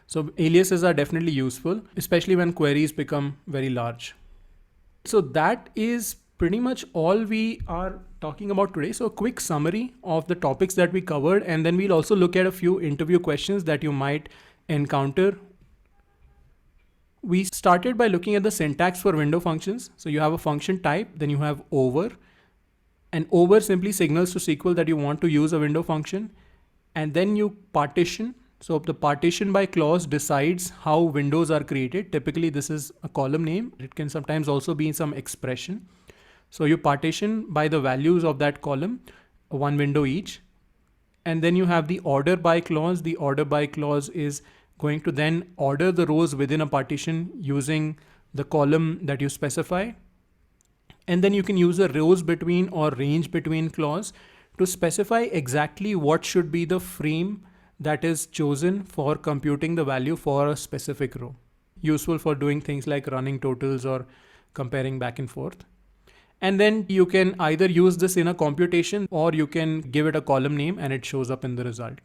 Speaker 1: So aliases are definitely useful, especially when queries become very large. So that is pretty much all we are talking about today. So a quick summary of the topics that we covered, and then we'll also look at a few interview questions that you might encounter. We started by looking at the syntax for window functions. So you have a function type, then you have over, and over simply signals to SQL that you want to use a window function, and then you partition. So the partition by clause decides how windows are created. Typically this is a column name. It can sometimes also be some expression. So you partition by the values of that column, one window each. And then you have the order by clause. The order by clause is going to then order the rows within a partition using the column that you specify. And then you can use a rows between or range between clause to specify exactly what should be the frame that is chosen for computing the value for a specific row. Useful for doing things like running totals or comparing back and forth. And then you can either use this in a computation or you can give it a column name and it shows up in the result.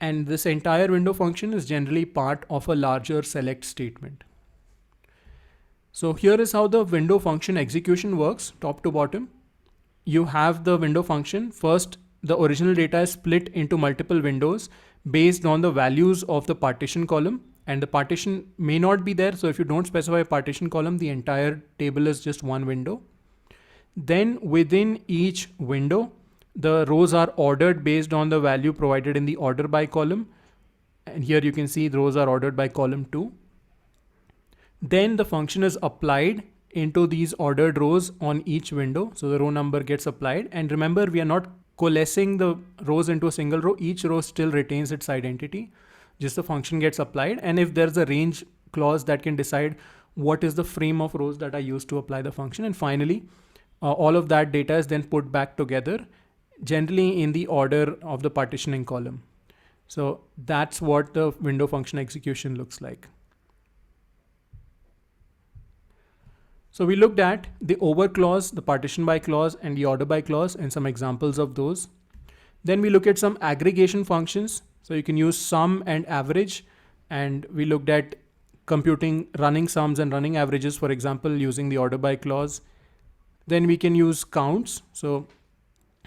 Speaker 1: And this entire window function is generally part of a larger select statement. So here is how the window function execution works, top to bottom. You have the window function. First, the original data is split into multiple windows based on the values of the partition column. And the partition may not be there. So if you don't specify a partition column, the entire table is just one window. Then within each window, the rows are ordered based on the value provided in the order by column. And here you can see the rows are ordered by column 2. Then the function is applied into these ordered rows on each window. So the row number gets applied. And remember, we are not coalescing the rows into a single row. Each row still retains its identity. Just the function gets applied. And if there's a range clause that can decide what is the frame of rows that are used to apply the function. And finally, all of that data is then put back together, generally in the order of the partitioning column. So that's what the window function execution looks like. So we looked at the over clause, the partition by clause, and the order by clause, and some examples of those. Then we look at some aggregation functions. So you can use sum and average, and we looked at computing running sums and running averages, for example, using the order by clause. Then we can use counts. So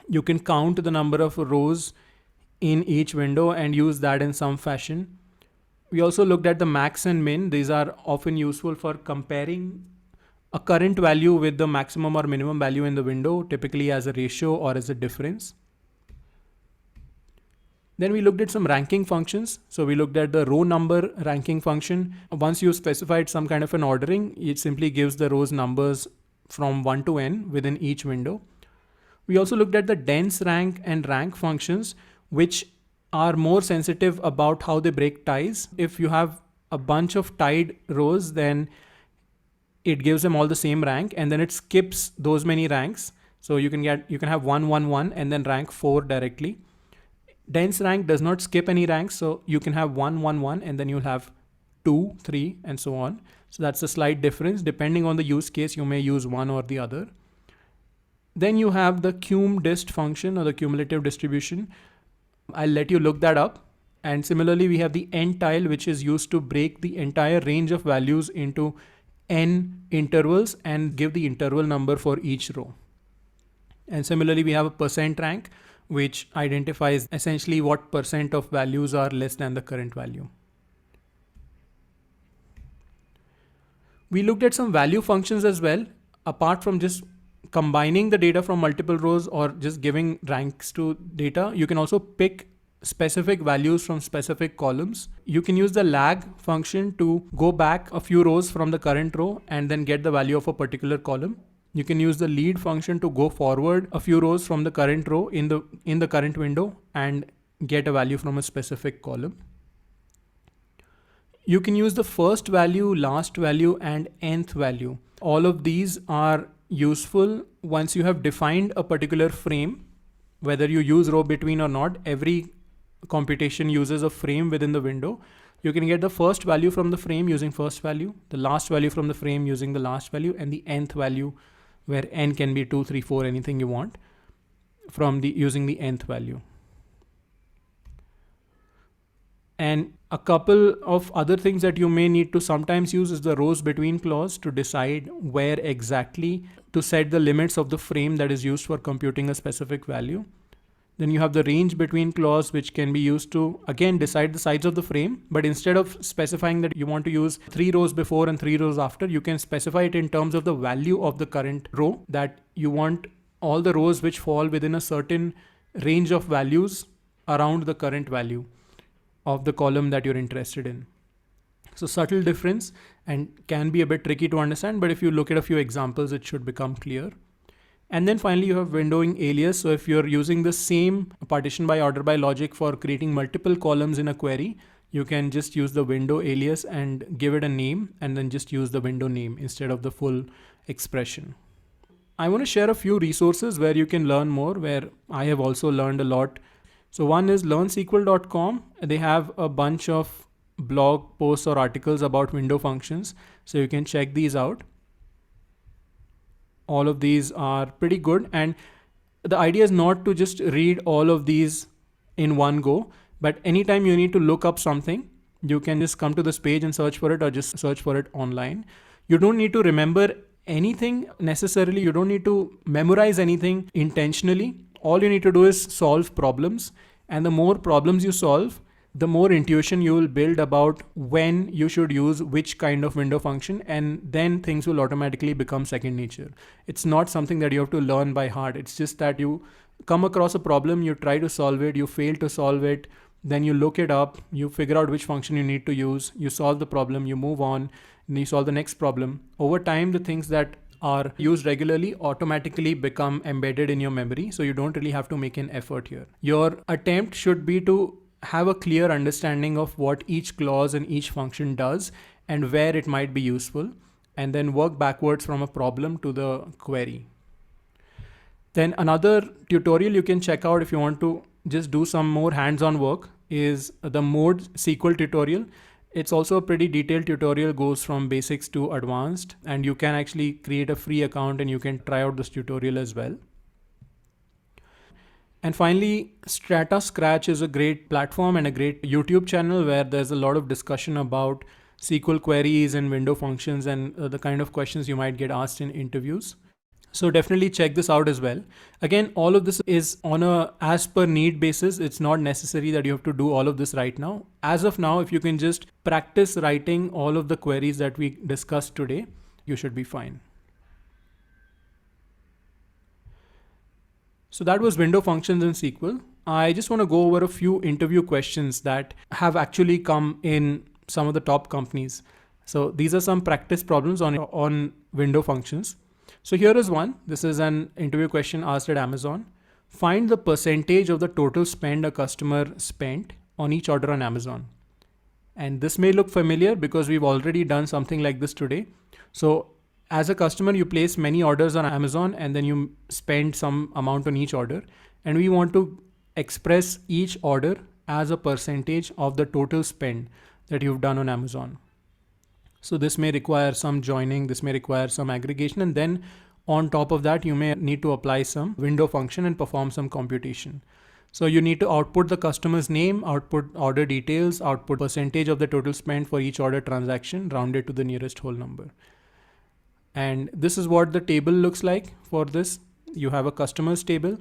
Speaker 1: you can count the number of rows in each window and use that in some fashion. We also looked at the max and min. These are often useful for comparing a current value with the maximum or minimum value in the window, typically as a ratio or as a difference. Then we looked at some ranking functions. So we looked at the row number ranking function. Once you specified some kind of an ordering, it simply gives the rows numbers from 1 to n within each window. We also looked at the dense rank and rank functions, which are more sensitive about how they break ties. If you have a bunch of tied rows, then it gives them all the same rank, and then it skips those many ranks. So you can have 1 1 1 and then rank 4 directly. Dense rank does not skip any ranks, so you can have 1 1 1 and then you'll have 2 3 and so on. So that's a slight difference. Depending on the use case, you may use one or the other. Then you have the cum_dist function, or the cumulative distribution. I'll let you look that up. And similarly, we have the n tile, which is used to break the entire range of values into n intervals and give the interval number for each row. And similarly, we have a percent rank, which identifies essentially what percent of values are less than the current value. We looked at some value functions as well. Apart from just combining the data from multiple rows or just giving ranks to data, you can also pick specific values from specific columns. You can use the lag function to go back a few rows from the current row and then get the value of a particular column. You can use the lead function to go forward a few rows from the current row in the current window and get a value from a specific column. You can use the first value, last value, and nth value. All of these are useful once you have defined a particular frame. Whether you use row between or not, every computation uses a frame within the window. You can get the first value from the frame using first value, the last value from the frame using the last value, and the nth value, where n can be 2, 3, 4, anything you want, from using the nth value. And a couple of other things that you may need to sometimes use is the rows between clause to decide where exactly to set the limits of the frame that is used for computing a specific value. Then you have the range between clause, which can be used to again decide the size of the frame, but instead of specifying that you want to use 3 rows before and 3 rows after, you can specify it in terms of the value of the current row, that you want all the rows which fall within a certain range of values around the current value of the column that you're interested in. So subtle difference and can be a bit tricky to understand, but if you look at a few examples, it should become clear. And then finally, you have windowing alias. So if you're using the same partition by order by logic for creating multiple columns in a query, you can just use the window alias and give it a name, and then just use the window name instead of the full expression. I want to share a few resources where you can learn more, where I have also learned a lot. So one is learnsql.com. They have a bunch of blog posts or articles about window functions, so you can check these out. All of these are pretty good, and the idea is not to just read all of these in one go, but anytime you need to look up something, you can just come to this page and search for it, or just search for it online. You don't need to remember anything necessarily. You don't need to memorize anything intentionally. All you need to do is solve problems, and the more problems you solve, the more intuition you will build about when you should use which kind of window function, and then things will automatically become second nature. It's not something that you have to learn by heart. It's just that you come across a problem, you try to solve it, you fail to solve it, then you look it up, you figure out which function you need to use, you solve the problem, you move on, and you solve the next problem. Over time, the things that are used regularly automatically become embedded in your memory, so you don't really have to make an effort here. Your attempt should be to have a clear understanding of what each clause and each function does and where it might be useful, and then work backwards from a problem to the query. Then another tutorial you can check out if you want to just do some more hands-on work is the mode SQL tutorial. It's also a pretty detailed tutorial, goes from basics to advanced, and you can actually create a free account and you can try out this tutorial as well. And finally, Strata Scratch is a great platform and a great YouTube channel where there's a lot of discussion about SQL queries and window functions and the kind of questions you might get asked in interviews. So definitely check this out as well. Again, all of this is on a as per need basis. It's not necessary that you have to do all of this right now. As of now, if you can just practice writing all of the queries that we discussed today, you should be fine. So that was window functions in SQL. I just want to go over a few interview questions that have actually come in some of the top companies. So these are some practice problems on window functions. So here is one. This is an interview question asked at Amazon. Find the percentage of the total spend a customer spent on each order on Amazon. And this may look familiar because we've already done something like this today. So as a customer, you place many orders on Amazon and then you spend some amount on each order. And we want to express each order as a percentage of the total spend that you've done on Amazon. So this may require some joining, this may require some aggregation, and then on top of that, you may need to apply some window function and perform some computation. So you need to output the customer's name, output order details, output percentage of the total spend for each order transaction, rounded to the nearest whole number. And this is what the table looks like for this. You have a customers table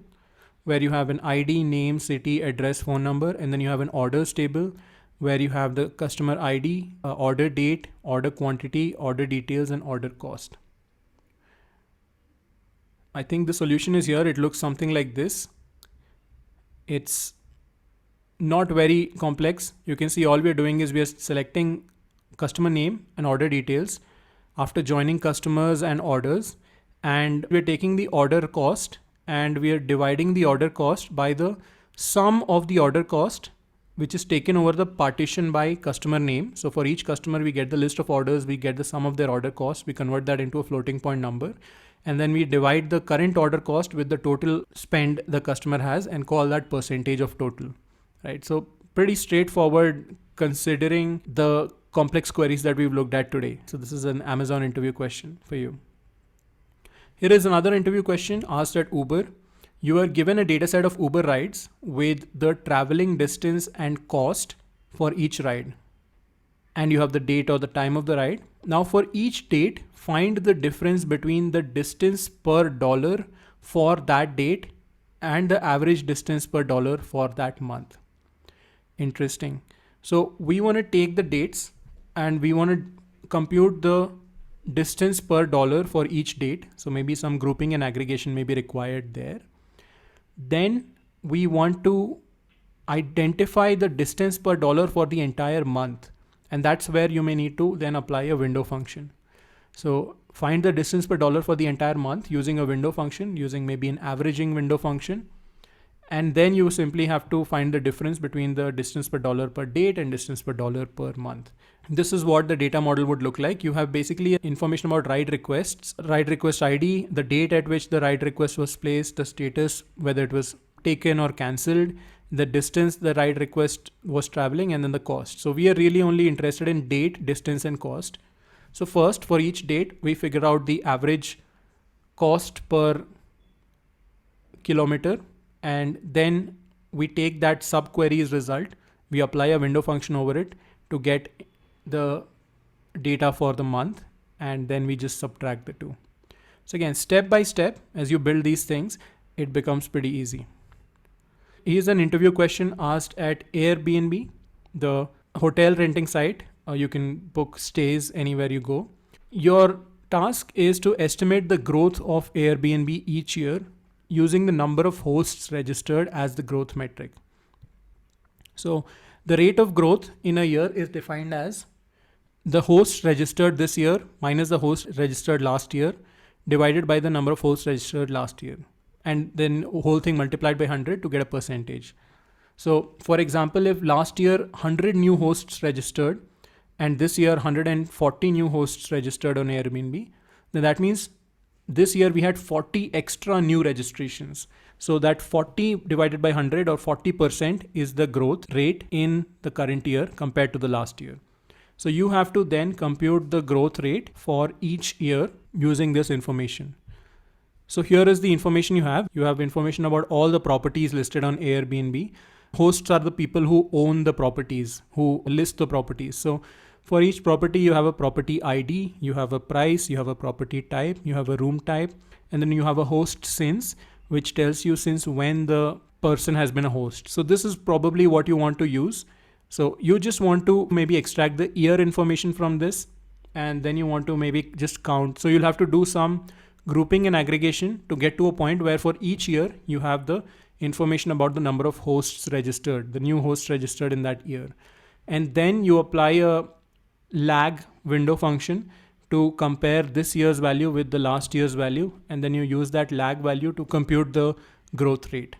Speaker 1: where you have an ID, name, city, address, phone number, and then you have an orders table where you have the customer ID, order date, order quantity, order details, and order cost. I think the solution is here. It looks something like this. It's not very complex. You can see all we are doing is we are selecting customer name and order details after joining customers and orders, and we're taking the order cost and we are dividing the order cost by the sum of the order cost, which is taken over the partition by customer name. So for each customer, we get the list of orders, we get the sum of their order cost, we convert that into a floating point number, and then we divide the current order cost with the total spend the customer has and call that percentage of total, right? So pretty straightforward considering the complex queries that we've looked at today. So this is an Amazon interview question for you. Here is another interview question asked at Uber. You are given a data set of Uber rides with the traveling distance and cost for each ride. And you have the date or the time of the ride. Now for each date, find the difference between the distance per dollar for that date and the average distance per dollar for that month. Interesting. So we want to take the dates and we want to compute the distance per dollar for each date. So maybe some grouping and aggregation may be required there. Then we want to identify the distance per dollar for the entire month. And that's where you may need to then apply a window function. So find the distance per dollar for the entire month using a window function, using maybe an averaging window function. And then you simply have to find the difference between the distance per dollar per date and distance per dollar per month. This is what the data model would look like. You have basically information about ride requests, ride request ID, the date at which the ride request was placed, the status, whether it was taken or cancelled, the distance the ride request was traveling, and then the cost. So we are really only interested in date, distance, and cost. So first, for each date, we figure out the average cost per kilometer. And then we take that subquery's result, we apply a window function over it to get the data for the month, and then we just subtract the two. So again, step by step, as you build these things, it becomes pretty easy. Here's an interview question asked at Airbnb, the hotel renting site. You can book stays anywhere you go. Your task is to estimate the growth of Airbnb each year using the number of hosts registered as the growth metric. So the rate of growth in a year is defined as the hosts registered this year minus the hosts registered last year divided by the number of hosts registered last year. And then whole thing multiplied by 100 to get a percentage. So for example, if last year 100 new hosts registered and this year 140 new hosts registered on Airbnb, then that means this year we had 40 extra new registrations. So that 40 divided by 100 or 40% is the growth rate in the current year compared to the last year. So you have to then compute the growth rate for each year using this information. So here is the information you have. You have information about all the properties listed on Airbnb. Hosts are the people who own the properties, who list the properties. So for each property, you have a property ID, you have a price, you have a property type, you have a room type, and then you have a host since, which tells you since when the person has been a host. So this is probably what you want to use. So you just want to maybe extract the year information from this, and then you want to maybe just count. So you'll have to do some grouping and aggregation to get to a point where for each year you have the information about the number of hosts registered, the new hosts registered in that year. And then you apply a lag window function to compare this year's value with the last year's value. And then you use that lag value to compute the growth rate.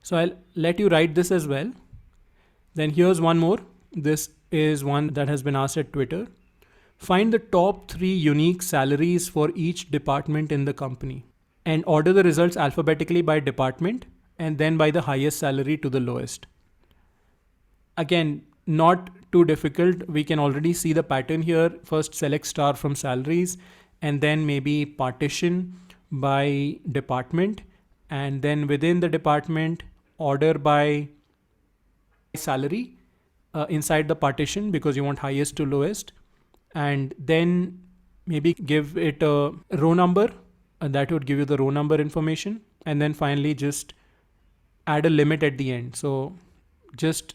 Speaker 1: So I'll let you write this as well. Then here's one more. This is one that has been asked at Twitter. Find the top 3 unique salaries for each department in the company and order the results alphabetically by department and then by the highest salary to the lowest. Again, not too difficult. We can already see the pattern here. First select star from salaries and then maybe partition by department, and then within the department order by salary inside the partition because you want highest to lowest. And then maybe give it a row number, and that would give you the row number information. And then finally just add a limit at the end. So just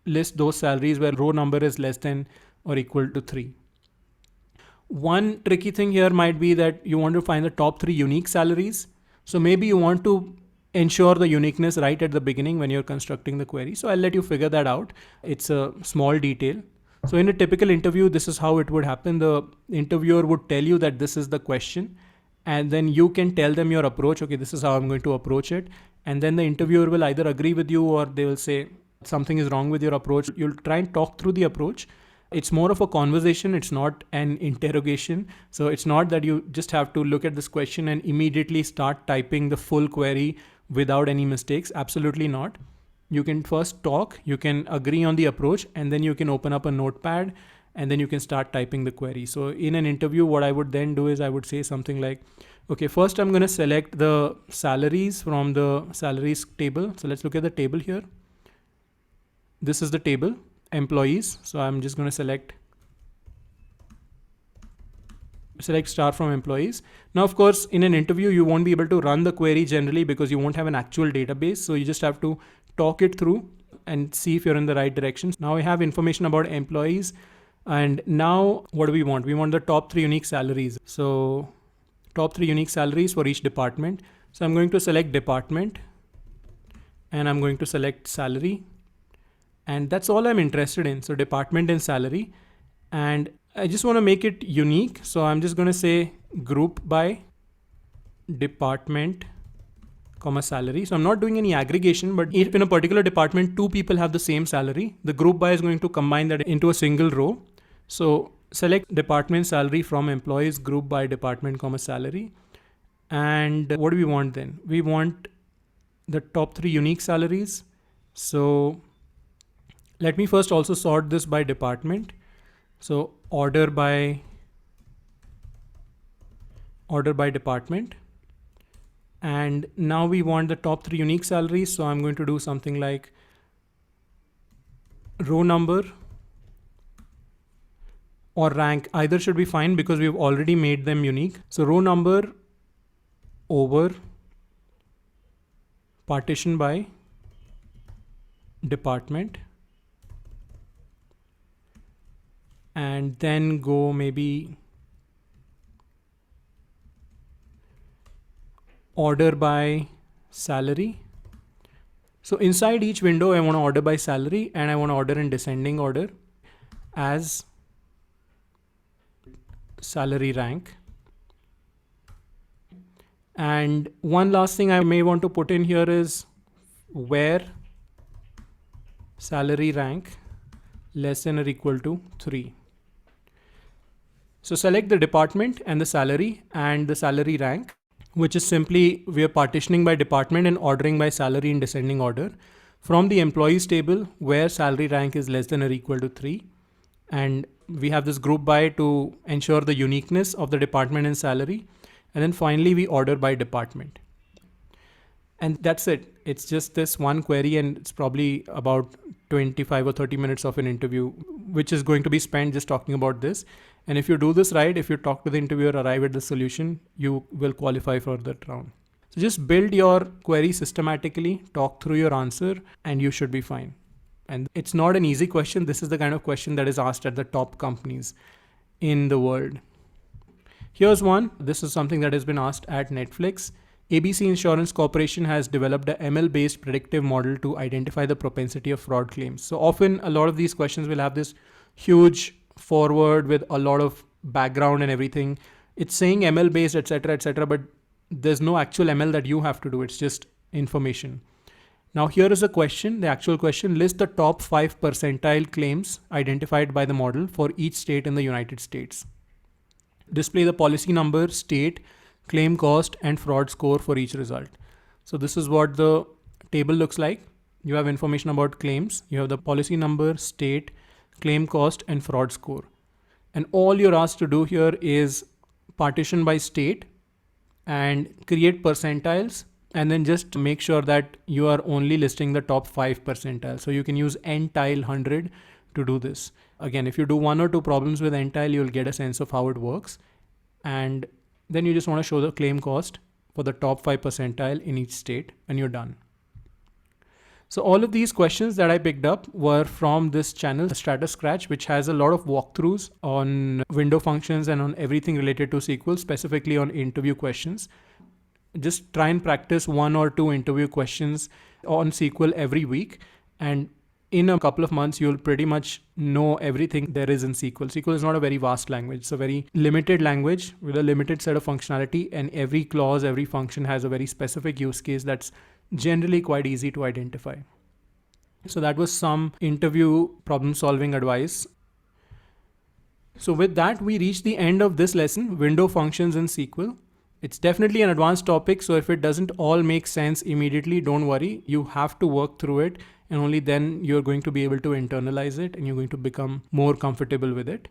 Speaker 1: list those salaries where row number is less than or equal to 3. One tricky thing here might be that you want to find the top 3 unique salaries. So maybe you want to ensure the uniqueness right at the beginning when you're constructing the query. So I'll let you figure that out. It's a small detail. So in a typical interview, this is how it would happen. The interviewer would tell you that this is the question, and then you can tell them your approach. Okay, this is how I'm going to approach it. And then the interviewer will either agree with you or they will say something is wrong with your approach. You'll try and talk through the approach. It's more of a conversation. It's not an interrogation. So it's not that you just have to look at this question and immediately start typing the full query without any mistakes. Absolutely not. You can first talk, you can agree on the approach, and then you can open up a notepad and then you can start typing the query. So in an interview, what I would then do is I would say something like, okay, first I'm going to select the salaries from the salaries table. So let's look at the table here. This is the table, employees. So I'm just going to select star from employees. Now, of course, in an interview, you won't be able to run the query generally because you won't have an actual database. So you just have to talk it through and see if you're in the right direction. Now I have information about employees. And now what do we want? We want the top 3 unique salaries. So top 3 unique salaries for each department. So I'm going to select department and I'm going to select salary. And that's all I'm interested in. So department and salary. And I just want to make it unique. So I'm just going to say group by department, salary. So I'm not doing any aggregation, but if in a particular department, 2 people have the same salary, the group by is going to combine that into a single row. So select department salary from employees, group by department, salary. And what do we want then? We want the top 3 unique salaries. So let me first also sort this by department. So order by department. And now we want the top 3 unique salaries. So I'm going to do something like row number or rank. Either should be fine because we've already made them unique. So row number over partition by department. And then go maybe order by salary. So inside each window, I want to order by salary and I want to order in descending order as salary rank. And one last thing I may want to put in here is where salary rank less than or equal to 3. So select the department and the salary rank, which is simply we are partitioning by department and ordering by salary in descending order from the employees table where salary rank is less than or equal to 3. And we have this group by to ensure the uniqueness of the department and salary. And then finally, we order by department. And that's it. It's just this one query, and it's probably about 25 or 30 minutes of an interview, which is going to be spent just talking about this. And if you do this right, if you talk to the interviewer, arrive at the solution, you will qualify for that round. So just build your query systematically, talk through your answer, and you should be fine. And it's not an easy question. This is the kind of question that is asked at the top companies in the world. Here's one. This is something that has been asked at Netflix. ABC Insurance Corporation has developed a ML-based predictive model to identify the propensity of fraud claims. So often a lot of these questions will have this huge forward with a lot of background and everything. It's saying ML-based, etc., but there's no actual ML that you have to do. It's just information. Now here is a question, the actual question: list the top 5 percentile claims identified by the model for each state in the United States. Display the policy number, state, claim cost, and fraud score for each result. So this is what the table looks like. You have information about claims, you have the policy number, state, claim cost, and fraud score. And all you're asked to do here is partition by state and create percentiles, and then just make sure that you are only listing the top 5 percentiles. So you can use n-tile 100 to do this. Again, if you do 1 or 2 problems with n-tile, you'll get a sense of how it works. And then you just want to show the claim cost for the top 5 percentile in each state, and you're done. So all of these questions that I picked up were from this channel, Stratus Scratch, which has a lot of walkthroughs on window functions and on everything related to SQL, specifically on interview questions. Just try and practice 1 or 2 interview questions on SQL every week. And in a couple of months, you'll pretty much know everything there is in SQL. SQL is not a very vast language. It's a very limited language with a limited set of functionality, and every clause, every function has a very specific use case that's generally quite easy to identify. So that was some interview problem solving advice. So with that, we reach the end of this lesson, window functions in SQL. It's definitely an advanced topic, so if it doesn't all make sense immediately, don't worry. You have to work through it, and only then you're going to be able to internalize it and you're going to become more comfortable with it.